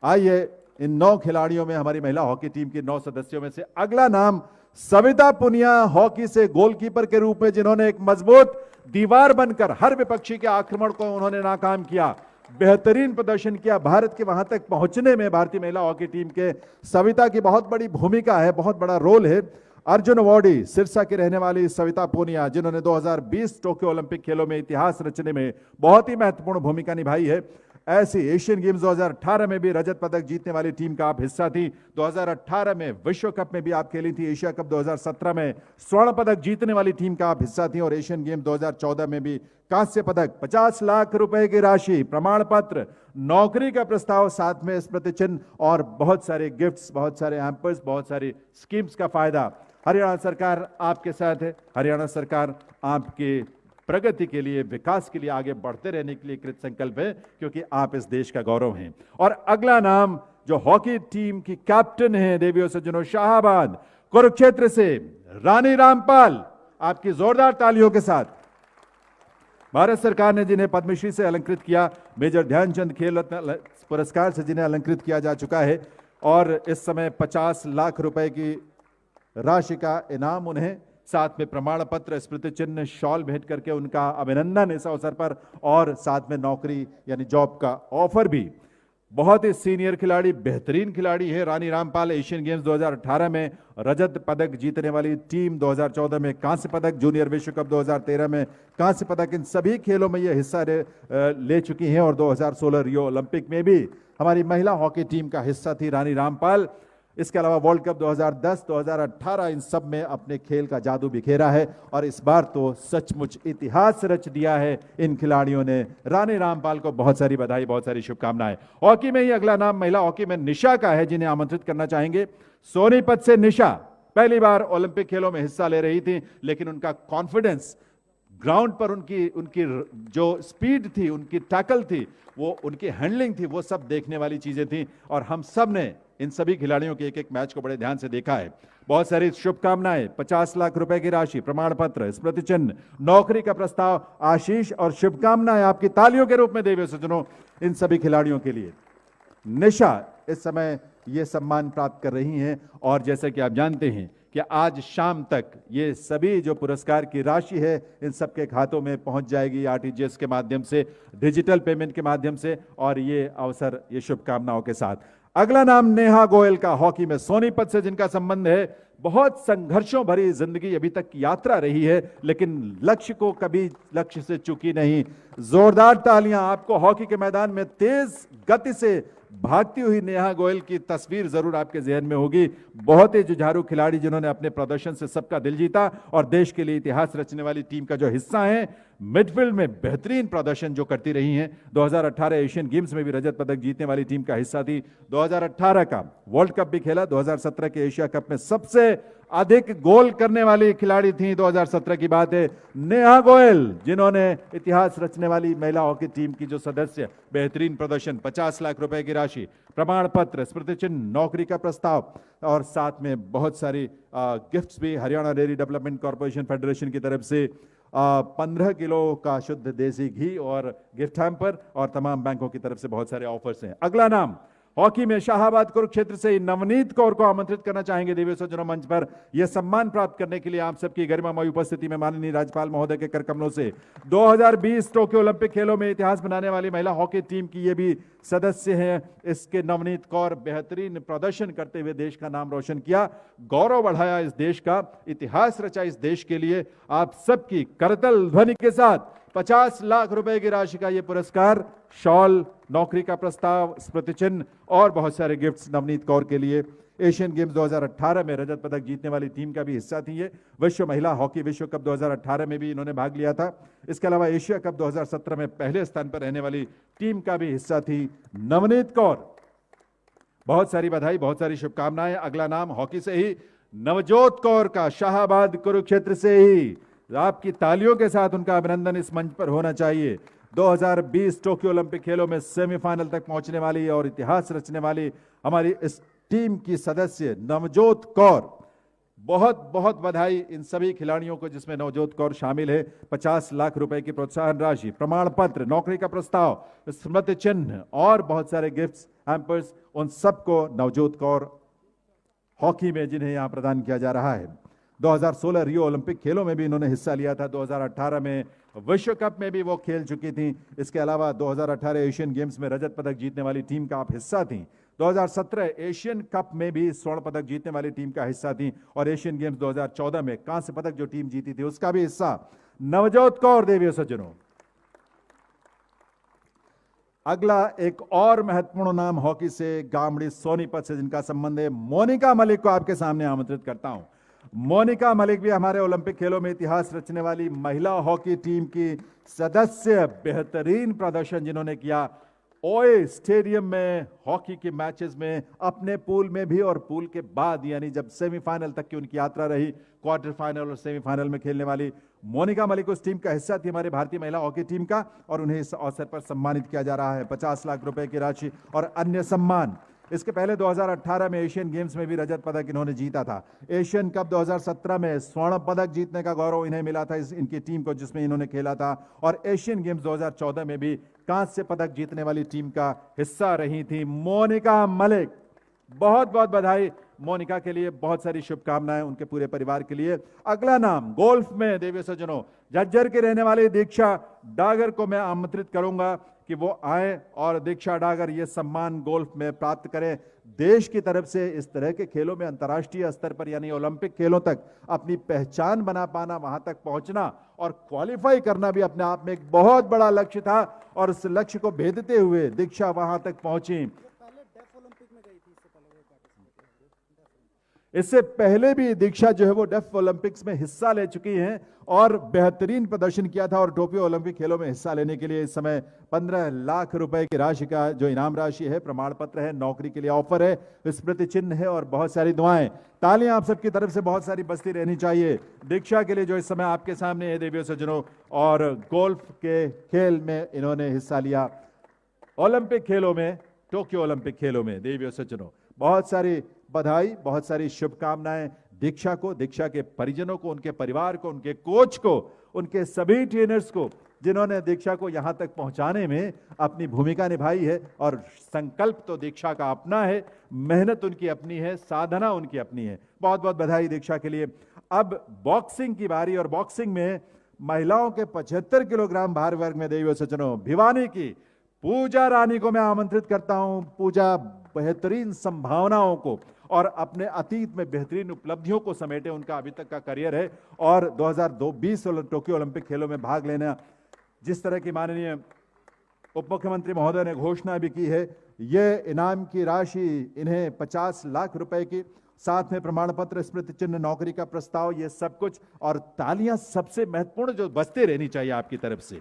[SPEAKER 4] आइए इन 9 खिलाड़ियों में, हमारी महिला हॉकी टीम के 9 सदस्यों में से अगला नाम सविता पुनिया, हॉकी से गोलकीपर के रूप में जिन्होंने एक मजबूत दीवार बनकर हर विपक्षी के आक्रमण को उन्होंने नाकाम किया, बेहतरीन प्रदर्शन किया। भारत के वहां तक पहुंचने में भारतीय महिला हॉकी टीम के सविता की बहुत बड़ी भूमिका है, बहुत बड़ा रोल है। अर्जुन अवार्डी सिरसा की रहने वाली सविता पूनिया, जिन्होंने 2020 टोक्यो ओलंपिक खेलों में इतिहास रचने में बहुत ही महत्वपूर्ण भूमिका निभाई है। ऐसी एशियन गेम्स 2018 में भी रजत पदक जीतने वाली टीम का आप हिस्सा थी। 2018 में विश्व कप में भी आप खेली थी। एशिया कप 2017 में स्वर्ण पदक जीतने वाली टीम का आप हिस्सा थी और एशियन गेम 2014 में भी कांस्य पदक, 50 लाख रुपए की राशि, प्रमाण पत्र, नौकरी का प्रस्ताव, साथ में स्मृति चिन्ह और बहुत सारे गिफ्ट्स, बहुत सारे हैम्पर्स, बहुत सारी स्कीम्स का फायदा। हरियाणा सरकार आपके साथ है। हरियाणा सरकार आपके प्रगति के लिए, विकास के लिए, आगे बढ़ते रहने के लिए कृत संकल्प है, क्योंकि आप इस देश का गौरव हैं। और अगला नाम जो हॉकी टीम की कैप्टन है देवियों सज्जनों, शाहाबाद कुरुक्षेत्र से रानी रामपाल, आपकी जोरदार तालियों के साथ। भारत सरकार ने जिन्हें पद्मश्री से अलंकृत किया, मेजर ध्यानचंद खेल रत्न पुरस्कार से जिन्हें अलंकृत किया जा चुका है और इस समय 50 लाख रुपए की राशि का इनाम उन्हें, साथ में प्रमाण पत्र, स्मृति चिन्ह, शॉल भेंट करके उनका अभिनंदन इस अवसर पर और साथ में नौकरी यानी जॉब का ऑफर भी। बहुत ही सीनियर खिलाड़ी, बेहतरीन खिलाड़ी है रानी रामपाल। एशियन गेम्स 2018 में रजत पदक जीतने वाली टीम, 2014 में कांस्य पदक, जूनियर विश्व कप 2013 में कांस्य पदक, इन सभी खेलों में ये हिस्सा ले चुकी हैं और 2016 रियो ओलंपिक में भी हमारी महिला हॉकी टीम का हिस्सा थी रानी रामपाल। इसके अलावा वर्ल्ड कप 2010, 2018 इन सब में अपने खेल का जादू बिखेरा है और इस बार तो सचमुच इतिहास रच दिया है इन खिलाड़ियों ने। रानी रामपाल को बहुत सारी बधाई, बहुत सारी शुभकामनाएं। हॉकी में ही अगला नाम महिला हॉकी में निशा का है, जिन्हें आमंत्रित करना चाहेंगे। सोनीपत से निशा पहली बार ओलंपिक खेलों में हिस्सा ले रही थी, लेकिन उनका कॉन्फिडेंस, ग्राउंड पर उनकी जो स्पीड थी, उनकी टैकल थी, वो उनकी हैंडलिंग थी, वो सब देखने वाली चीजें थी और हम सब ने इन सभी खिलाड़ियों के एक एक मैच को बड़े ध्यान से देखा है। बहुत सारी शुभकामनाएं, 50 लाख रुपए की राशि, प्रमाण पत्र, स्मृति चिन्ह, नौकरी का प्रस्ताव, आशीष और शुभकामनाएं आपकी तालियों के रूप में देवियों सज्जनों इन सभी खिलाड़ियों के लिए। निशा इस समय ये सम्मान प्राप्त कर रही हैं और जैसे कि आप जानते हैं कि आज शाम तक ये सभी जो पुरस्कार की राशि है इन सबके खातों में पहुंच जाएगी आरटीजीएस के माध्यम से, डिजिटल पेमेंट के माध्यम से, और ये अवसर, ये शुभकामनाओं के साथ। अगला नाम नेहा गोयल का, हॉकी में सोनीपत से जिनका संबंध है। बहुत संघर्षों भरी जिंदगी अभी तक यात्रा रही है, लेकिन लक्ष्य को कभी लक्ष्य से चूकी नहीं। जोरदार तालियां आपको। हॉकी के मैदान में तेज गति से भागती हुई नेहा गोयल की तस्वीर जरूर आपके जहन में होगी। बहुत ही जुझारू खिलाड़ी जिन्होंने अपने प्रदर्शन से सबका दिल जीता और देश के लिए इतिहास रचने वाली टीम का जो हिस्सा है। मिडफील्ड में बेहतरीन प्रदर्शन जो करती रही हैं। 2018 एशियन गेम्स में भी रजत पदक जीतने वाली टीम का हिस्सा थी। 2018 का वर्ल्ड कप भी खेला। 2017 के एशिया कप में सबसे अधिक गोल करने वाली खिलाड़ी थी 2017 की बात है नेहा गोयल, जिन्होंने इतिहास रचने वाली महिला हॉकी टीम की जो सदस्य, बेहतरीन प्रदर्शन, 50 लाख रुपए की राशि, प्रमाण पत्र, स्मृति चिन्ह, नौकरी का प्रस्ताव और साथ में बहुत सारी गिफ्ट्स भी। Haryana dairy development corporation federation की तरफ से 15 किलो का शुद्ध देसी घी और गिफ्ट हैम्पर और तमाम बैंकों की तरफ से बहुत सारे ऑफर्स हैं। अगला नाम हॉकी में शाहाबाद कुरुक्षेत्र से नवनीत कौर को आमंत्रित करना चाहेंगे देवी सज्जनों मंच पर। यह सम्मान प्राप्त करने के लिए आप सबकी गरिमामयी उपस्थिति में माननीय राज्यपाल महोदय के कर कमलों से 2020 टोक्यो ओलंपिक खेलों में इतिहास बनाने वाली महिला हॉकी टीम की ये भी सदस्य हैं। इसके नवनीत कौर बेहतरीन प्रदर्शन करते हुए देश का नाम रोशन किया, गौरव बढ़ाया इस देश का, इतिहास रचा इस देश के लिए। आप सबकी करतल ध्वनि के साथ 50 लाख रुपए की राशि का यह पुरस्कार, शॉल, नौकरी का प्रस्ताव, स्मृति चिन्ह और बहुत सारे गिफ्ट्स नवनीत कौर के लिए। एशियन गेम्स 2018 में रजत पदक जीतने वाली टीम का भी हिस्सा थी ये। विश्व महिला हॉकी विश्व कप 2018 में भी इन्होंने भाग लिया था। इसके अलावा एशिया कप 2017 में पहले स्थान पर रहने वाली टीम का भी हिस्सा थी नवनीत कौर। बहुत सारी बधाई, बहुत सारी शुभकामनाएं। अगला नाम हॉकी से ही नवजोत कौर का, शाहाबाद कुरुक्षेत्र से ही। आपकी तालियों के साथ उनका अभिनंदन इस मंच पर होना चाहिए। 2020 टोक्यो ओलंपिक खेलों में सेमीफाइनल तक पहुंचने वाली और इतिहास रचने वाली हमारी इस टीम की सदस्य नवजोत कौर, बहुत बहुत बधाई इन सभी खिलाड़ियों को जिसमें नवजोत कौर शामिल है। 50 लाख रुपए की प्रोत्साहन राशि, प्रमाण पत्र, नौकरी का प्रस्ताव, स्मृति चिन्ह और बहुत सारे गिफ्ट्स, हैम्पर्स, उन सबको नवजोत कौर हॉकी में जिन्हें यहां प्रदान किया जा रहा है। 2016 रियो ओलंपिक खेलों में भी इन्होंने हिस्सा लिया था। 2018 में विश्व कप में भी वो खेल चुकी थी। इसके अलावा 2018 एशियन गेम्स में रजत पदक जीतने वाली टीम का आप हिस्सा थी। 2017 एशियन कप में भी स्वर्ण पदक जीतने वाली टीम का हिस्सा थी और एशियन गेम्स 2014 में कांस्य पदक जो टीम जीती थी उसका भी हिस्सा नवजोत कौर। देवियों सज्जनों, अगला एक और महत्वपूर्ण नाम हॉकी से, गामड़ी सोनीपत से जिनका संबंध है, मोनिका मलिक को आपके सामने आमंत्रित करता हूं। मोनिका मलिक भी हमारे ओलंपिक खेलों में इतिहास रचने वाली महिला हॉकी टीम की सदस्य, बेहतरीन प्रदर्शन जिन्होंने किया ओए स्टेडियम में हॉकी के मैचेस में, अपने पूल में भी और पूल के बाद, यानी जब सेमीफाइनल तक की उनकी यात्रा रही, क्वार्टर फाइनल और सेमीफाइनल में खेलने वाली मोनिका मलिक उस टीम का हिस्सा थी, हमारे भारतीय महिला हॉकी टीम का, और उन्हें इस अवसर पर सम्मानित किया जा रहा है 50 लाख रुपए की राशि और अन्य सम्मान। इसके पहले 2018 में एशियन गेम्स में भी रजत पदक इन्होंने जीता था। एशियन कप 2017 में स्वर्ण पदक जीतने का गौरव इन्हें मिला था, इनकी टीम को जिसमें इन्होंने खेला था, और एशियन गेम्स 2014 में भी कांस्य पदक जीतने वाली टीम का हिस्सा रही थी मोनिका मलिक। बहुत बहुत बधाई मोनिका के लिए, बहुत सारी शुभकामनाएं उनके पूरे परिवार के लिए। अगला नाम गोल्फ में देवी सज्जनों, झज्जर की रहने वाली दीक्षा डागर को मैं आमंत्रित करूंगा कि वो आए और दीक्षा डागर ये सम्मान गोल्फ में प्राप्त करें। देश की तरफ से इस तरह के खेलों में अंतर्राष्ट्रीय स्तर पर यानी ओलंपिक खेलों तक अपनी पहचान बना पाना, वहां तक पहुंचना और क्वालिफाई करना भी अपने आप में एक बहुत बड़ा लक्ष्य था, और उस लक्ष्य को भेदते हुए दीक्षा वहां तक पहुंची। इससे पहले भी दीक्षा जो है वो डेफ ओलंपिक्स में हिस्सा ले चुकी हैं और बेहतरीन प्रदर्शन किया था, और टोक्यो ओलंपिक खेलों में हिस्सा लेने के लिए इस समय 15 लाख रुपए की राशि का जो इनाम राशि है, प्रमाण पत्र है, नौकरी के लिए ऑफर है, स्मृति चिन्ह है और बहुत सारी दुआएं। तालियां आप सबकी तरफ से बहुत सारी बजती रहनी चाहिए दीक्षा के लिए जो इस समय आपके सामने है देवियों सज्जनों, और गोल्फ के खेल में इन्होंने हिस्सा लिया ओलंपिक खेलों में, टोक्यो ओलंपिक खेलों में। देवियों सज्जनों, बहुत सारी बधाई, बहुत सारी शुभकामनाएं दीक्षा को, दीक्षा के परिजनों को, उनके परिवार को, उनके कोच को, उनके सभी ट्रेनर्स को जिन्होंने दीक्षा को यहां तक पहुंचाने में अपनी भूमिका निभाई है। और संकल्प तो दीक्षा का अपना है, मेहनत उनकी अपनी है, साधना उनकी अपनी है। बहुत बहुत बधाई दीक्षा के लिए। अब बॉक्सिंग की बारी, और बॉक्सिंग में महिलाओं के 75 किलोग्राम भार वर्ग में देवियों सज्जनों भिवानी की पूजा रानी को मैं आमंत्रित करता हूं। पूजा बेहतरीन संभावनाओं को और अपने अतीत में बेहतरीन उपलब्धियों को समेटे उनका अभी तक का करियर है, और 2020 टोक्यो ओलंपिक खेलों में भाग लेना, जिस तरह की माननीय उप मुख्यमंत्री महोदय ने घोषणा भी की है, ये इनाम की राशि इन्हें 50 लाख रुपए की, साथ में प्रमाण पत्र, स्मृति चिन्ह, नौकरी का प्रस्ताव, ये सब कुछ, और तालियां सबसे महत्वपूर्ण जो बजते रहनी चाहिए आपकी तरफ से।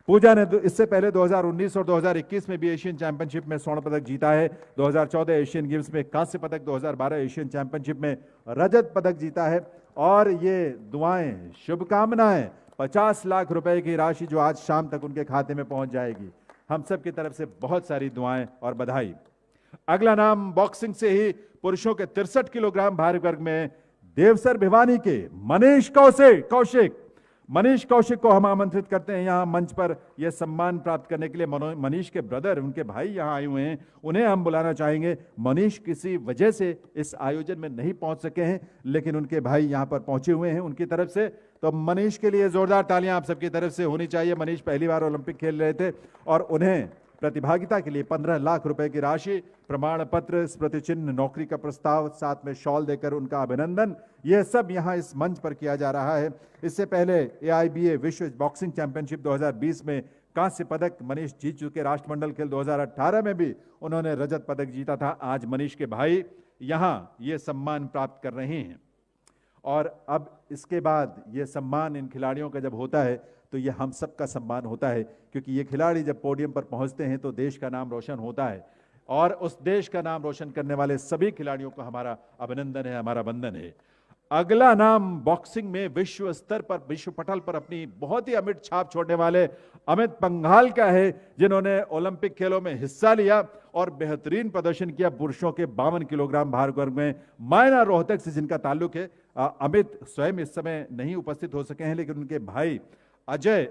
[SPEAKER 4] पूजा ने इससे पहले 2019 और 2021 में भी एशियन चैंपियनशिप में स्वर्ण पदक जीता है, 2014 एशियन गेम्स में कांस्य पदक, 2012 एशियन चैंपियनशिप में रजत पदक जीता है। और ये दुआएं, शुभकामनाएं, 50 लाख रुपए की राशि जो आज शाम तक उनके खाते में पहुंच जाएगी, हम सब की तरफ से बहुत सारी दुआएं और बधाई। अगला नाम बॉक्सिंग से ही पुरुषों के 63 किलोग्राम भार वर्ग में देवसर भिवानी के मनीष मनीष कौशिक को हम आमंत्रित करते हैं यहाँ मंच पर यह सम्मान प्राप्त करने के लिए। मनीष के ब्रदर, उनके भाई यहाँ आए हुए हैं, उन्हें हम बुलाना चाहेंगे। मनीष किसी वजह से इस आयोजन में नहीं पहुंच सके हैं, लेकिन उनके भाई यहाँ पर पहुंचे हुए हैं उनकी तरफ से, तो मनीष के लिए जोरदार तालियां आप सबकी तरफ से होनी चाहिए। मनीष पहली बार ओलंपिक खेल रहे थे और उन्हें प्रतिभागिता के लिए 15 लाख रुपए की राशि, प्रमाण पत्र, स्मृति चिन्ह, नौकरी का प्रस्ताव, साथ में शॉल देकर उनका अभिनंदन, यह सब यहां इस मंच पर किया जा रहा है। इससे पहले AIBA विश्व बॉक्सिंग चैंपियनशिप 2020 में कांस्य पदक मनीष जीत चुके। राष्ट्रमंडल खेल 2018 में भी उन्होंने रजत पदक जीता था। आज मनीष के भाई यहां ये सम्मान प्राप्त कर रहे हैं, और अब इसके बाद ये सम्मान इन खिलाड़ियों का जब होता है तो ये हम सब का सम्मान होता है, क्योंकि ये खिलाड़ी जब पोडियम पर पहुंचते हैं तो देश का नाम रोशन होता है, और उस देश का नाम रोशन करने वाले सभी खिलाड़ियों को हमारा अभिनंदन है, हमारा वंदन है। अगला नाम बॉक्सिंग में विश्व स्तर पर, विश्व पटल पर अपनी बहुत ही अमिट छाप छोड़ने वाले अमित पंघाल का है, जिन्होंने ओलंपिक खेलों में हिस्सा लिया और बेहतरीन प्रदर्शन किया पुरुषों के 52 किलोग्राम भार वर्ग में। मायना रोहतक से जिनका ताल्लुक है। अमित स्वयं इस समय नहीं उपस्थित हो सके हैं, लेकिन उनके भाई अजय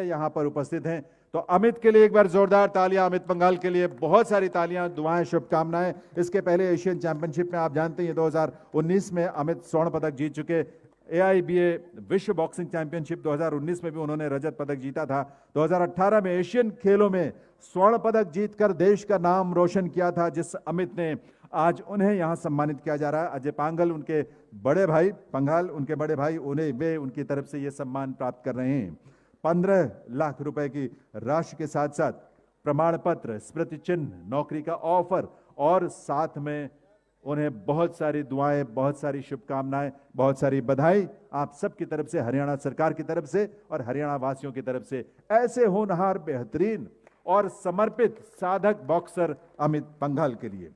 [SPEAKER 4] यहां पर उपस्थित हैं, तो अमित के लिए एक बार जोरदार तालियां, अमित पंघाल के लिए बहुत सारी तालियां, दुआएं, शुभकामनाएं। इसके पहले एशियन चैंपियनशिप में आप जानते हैं 2019 में अमित स्वर्ण पदक जीत चुके। AIBA विश्व बॉक्सिंग चैंपियनशिप 2019 में भी उन्होंने रजत पदक जीता था। 2018 में एशियन खेलों में स्वर्ण पदक जीतकर देश का नाम रोशन किया था जिस अमित ने, आज उन्हें यहां सम्मानित किया जा रहा है। अजय पांगल उनके बड़े भाई, पंघाल उनके बड़े भाई, उन्हें वे उनकी तरफ से ये सम्मान प्राप्त कर रहे हैं। 15 लाख रुपए की राशि के साथ साथ प्रमाण पत्र, स्मृति चिन्ह, नौकरी का ऑफर और साथ में उन्हें बहुत सारी दुआएं, बहुत सारी शुभकामनाएं, बहुत सारी बधाई आप सबकी तरफ से, हरियाणा सरकार की तरफ से और हरियाणा वासियों की तरफ से। ऐसे होनहार, बेहतरीन और समर्पित साधक बॉक्सर अमित पंघाल के लिए।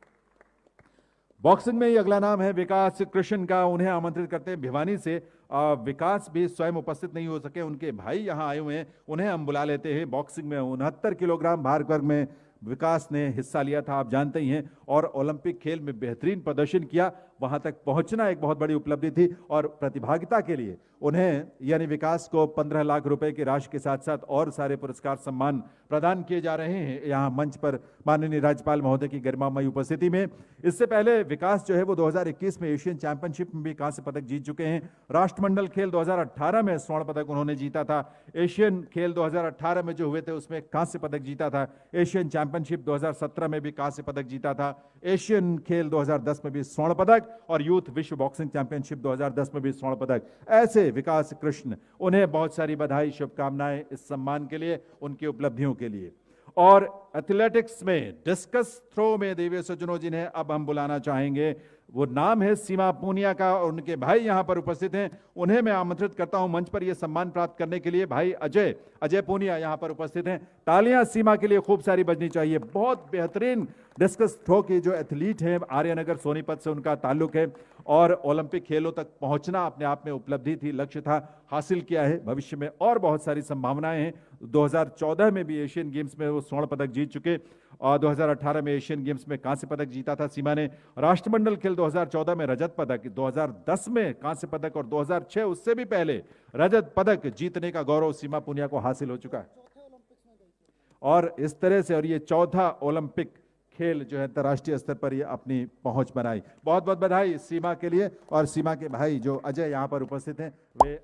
[SPEAKER 4] बॉक्सिंग में ही अगला नाम है विकास कृष्ण का। उन्हें आमंत्रित करते हैं भिवानी से। विकास भी स्वयं उपस्थित नहीं हो सके, उनके भाई यहां आए हुए हैं, उन्हें हम बुला लेते हैं। बॉक्सिंग में 69 किलोग्राम भार वर्ग में विकास ने हिस्सा लिया था, आप जानते ही हैं, और ओलंपिक खेल में बेहतरीन प्रदर्शन किया। वहां तक पहुंचना एक बहुत बड़ी उपलब्धि थी और प्रतिभागिता के लिए उन्हें यानी विकास को 15 लाख रुपए की राशि के साथ साथ और सारे पुरस्कार सम्मान प्रदान किए जा रहे हैं यहां मंच पर माननीय राज्यपाल महोदय की गरिमामयी उपस्थिति में। इससे पहले विकास जो है वो 2021 में एशियन चैंपियनशिप में भी कांस्य पदक जीत चुके हैं। राष्ट्रमंडल खेल 2018 में स्वर्ण पदक उन्होंने जीता था। एशियन खेल 2018 में जो हुए थे उसमें कांस्य पदक जीता था। एशियन चैंपियनशिप 2017 में भी कांस्य पदक जीता था। एशियन खेल 2010 में भी स्वर्ण पदक और यूथ विश्व बॉक्सिंग चैंपियनशिप 2010 में भी स्वर्ण पदक। ऐसे विकास कृष्ण, उन्हें बहुत सारी बधाई, शुभकामनाएं इस सम्मान के लिए, उनकी उपलब्धियों के लिए। और एथलेटिक्स में डिस्कस थ्रो में देवीय सज्जनों, जिन्हें अब हम बुलाना चाहेंगे, वो नाम है सीमा पूनिया का और उनके भाई यहां पर उपस्थित हैं। उन्हें मैं आमंत्रित करता हूं मंच पर यह सम्मान प्राप्त करने के लिए। भाई अजय पूनिया यहां पर उपस्थित हैं। तालियां सीमा के लिए खूब सारी बजनी चाहिए। बहुत बेहतरीन डिस्कस थ्रो के जो एथलीट हैं, आर्यनगर सोनीपत से उनका ताल्लुक है और ओलंपिक खेलों तक पहुंचना अपने आप में उपलब्धि थी, लक्ष्य था, हासिल किया है। भविष्य में और बहुत सारी संभावनाएं हैं। 2014 में भी एशियन गेम्स में वो स्वर्ण पदक जीत चुके और 2018 में एशियन गेम्स में कांस्य पदक जीता था सीमा ने। राष्ट्रमंडल खेल 2014 में रजत पदक, 2010 में कांस्य पदक और 2006 उससे भी पहले रजत पदक जीतने का गौरव सीमा पूनिया को हासिल हो चुका है। और इस तरह से, और ये चौथा ओलंपिक खेल जो है अंतर्राष्ट्रीय स्तर पर ये अपनी पहुंच बनाई। बहुत बहुत बधाई सीमा के लिए। और सीमा के भाई जो अजय यहां पर उपस्थित हैं, वे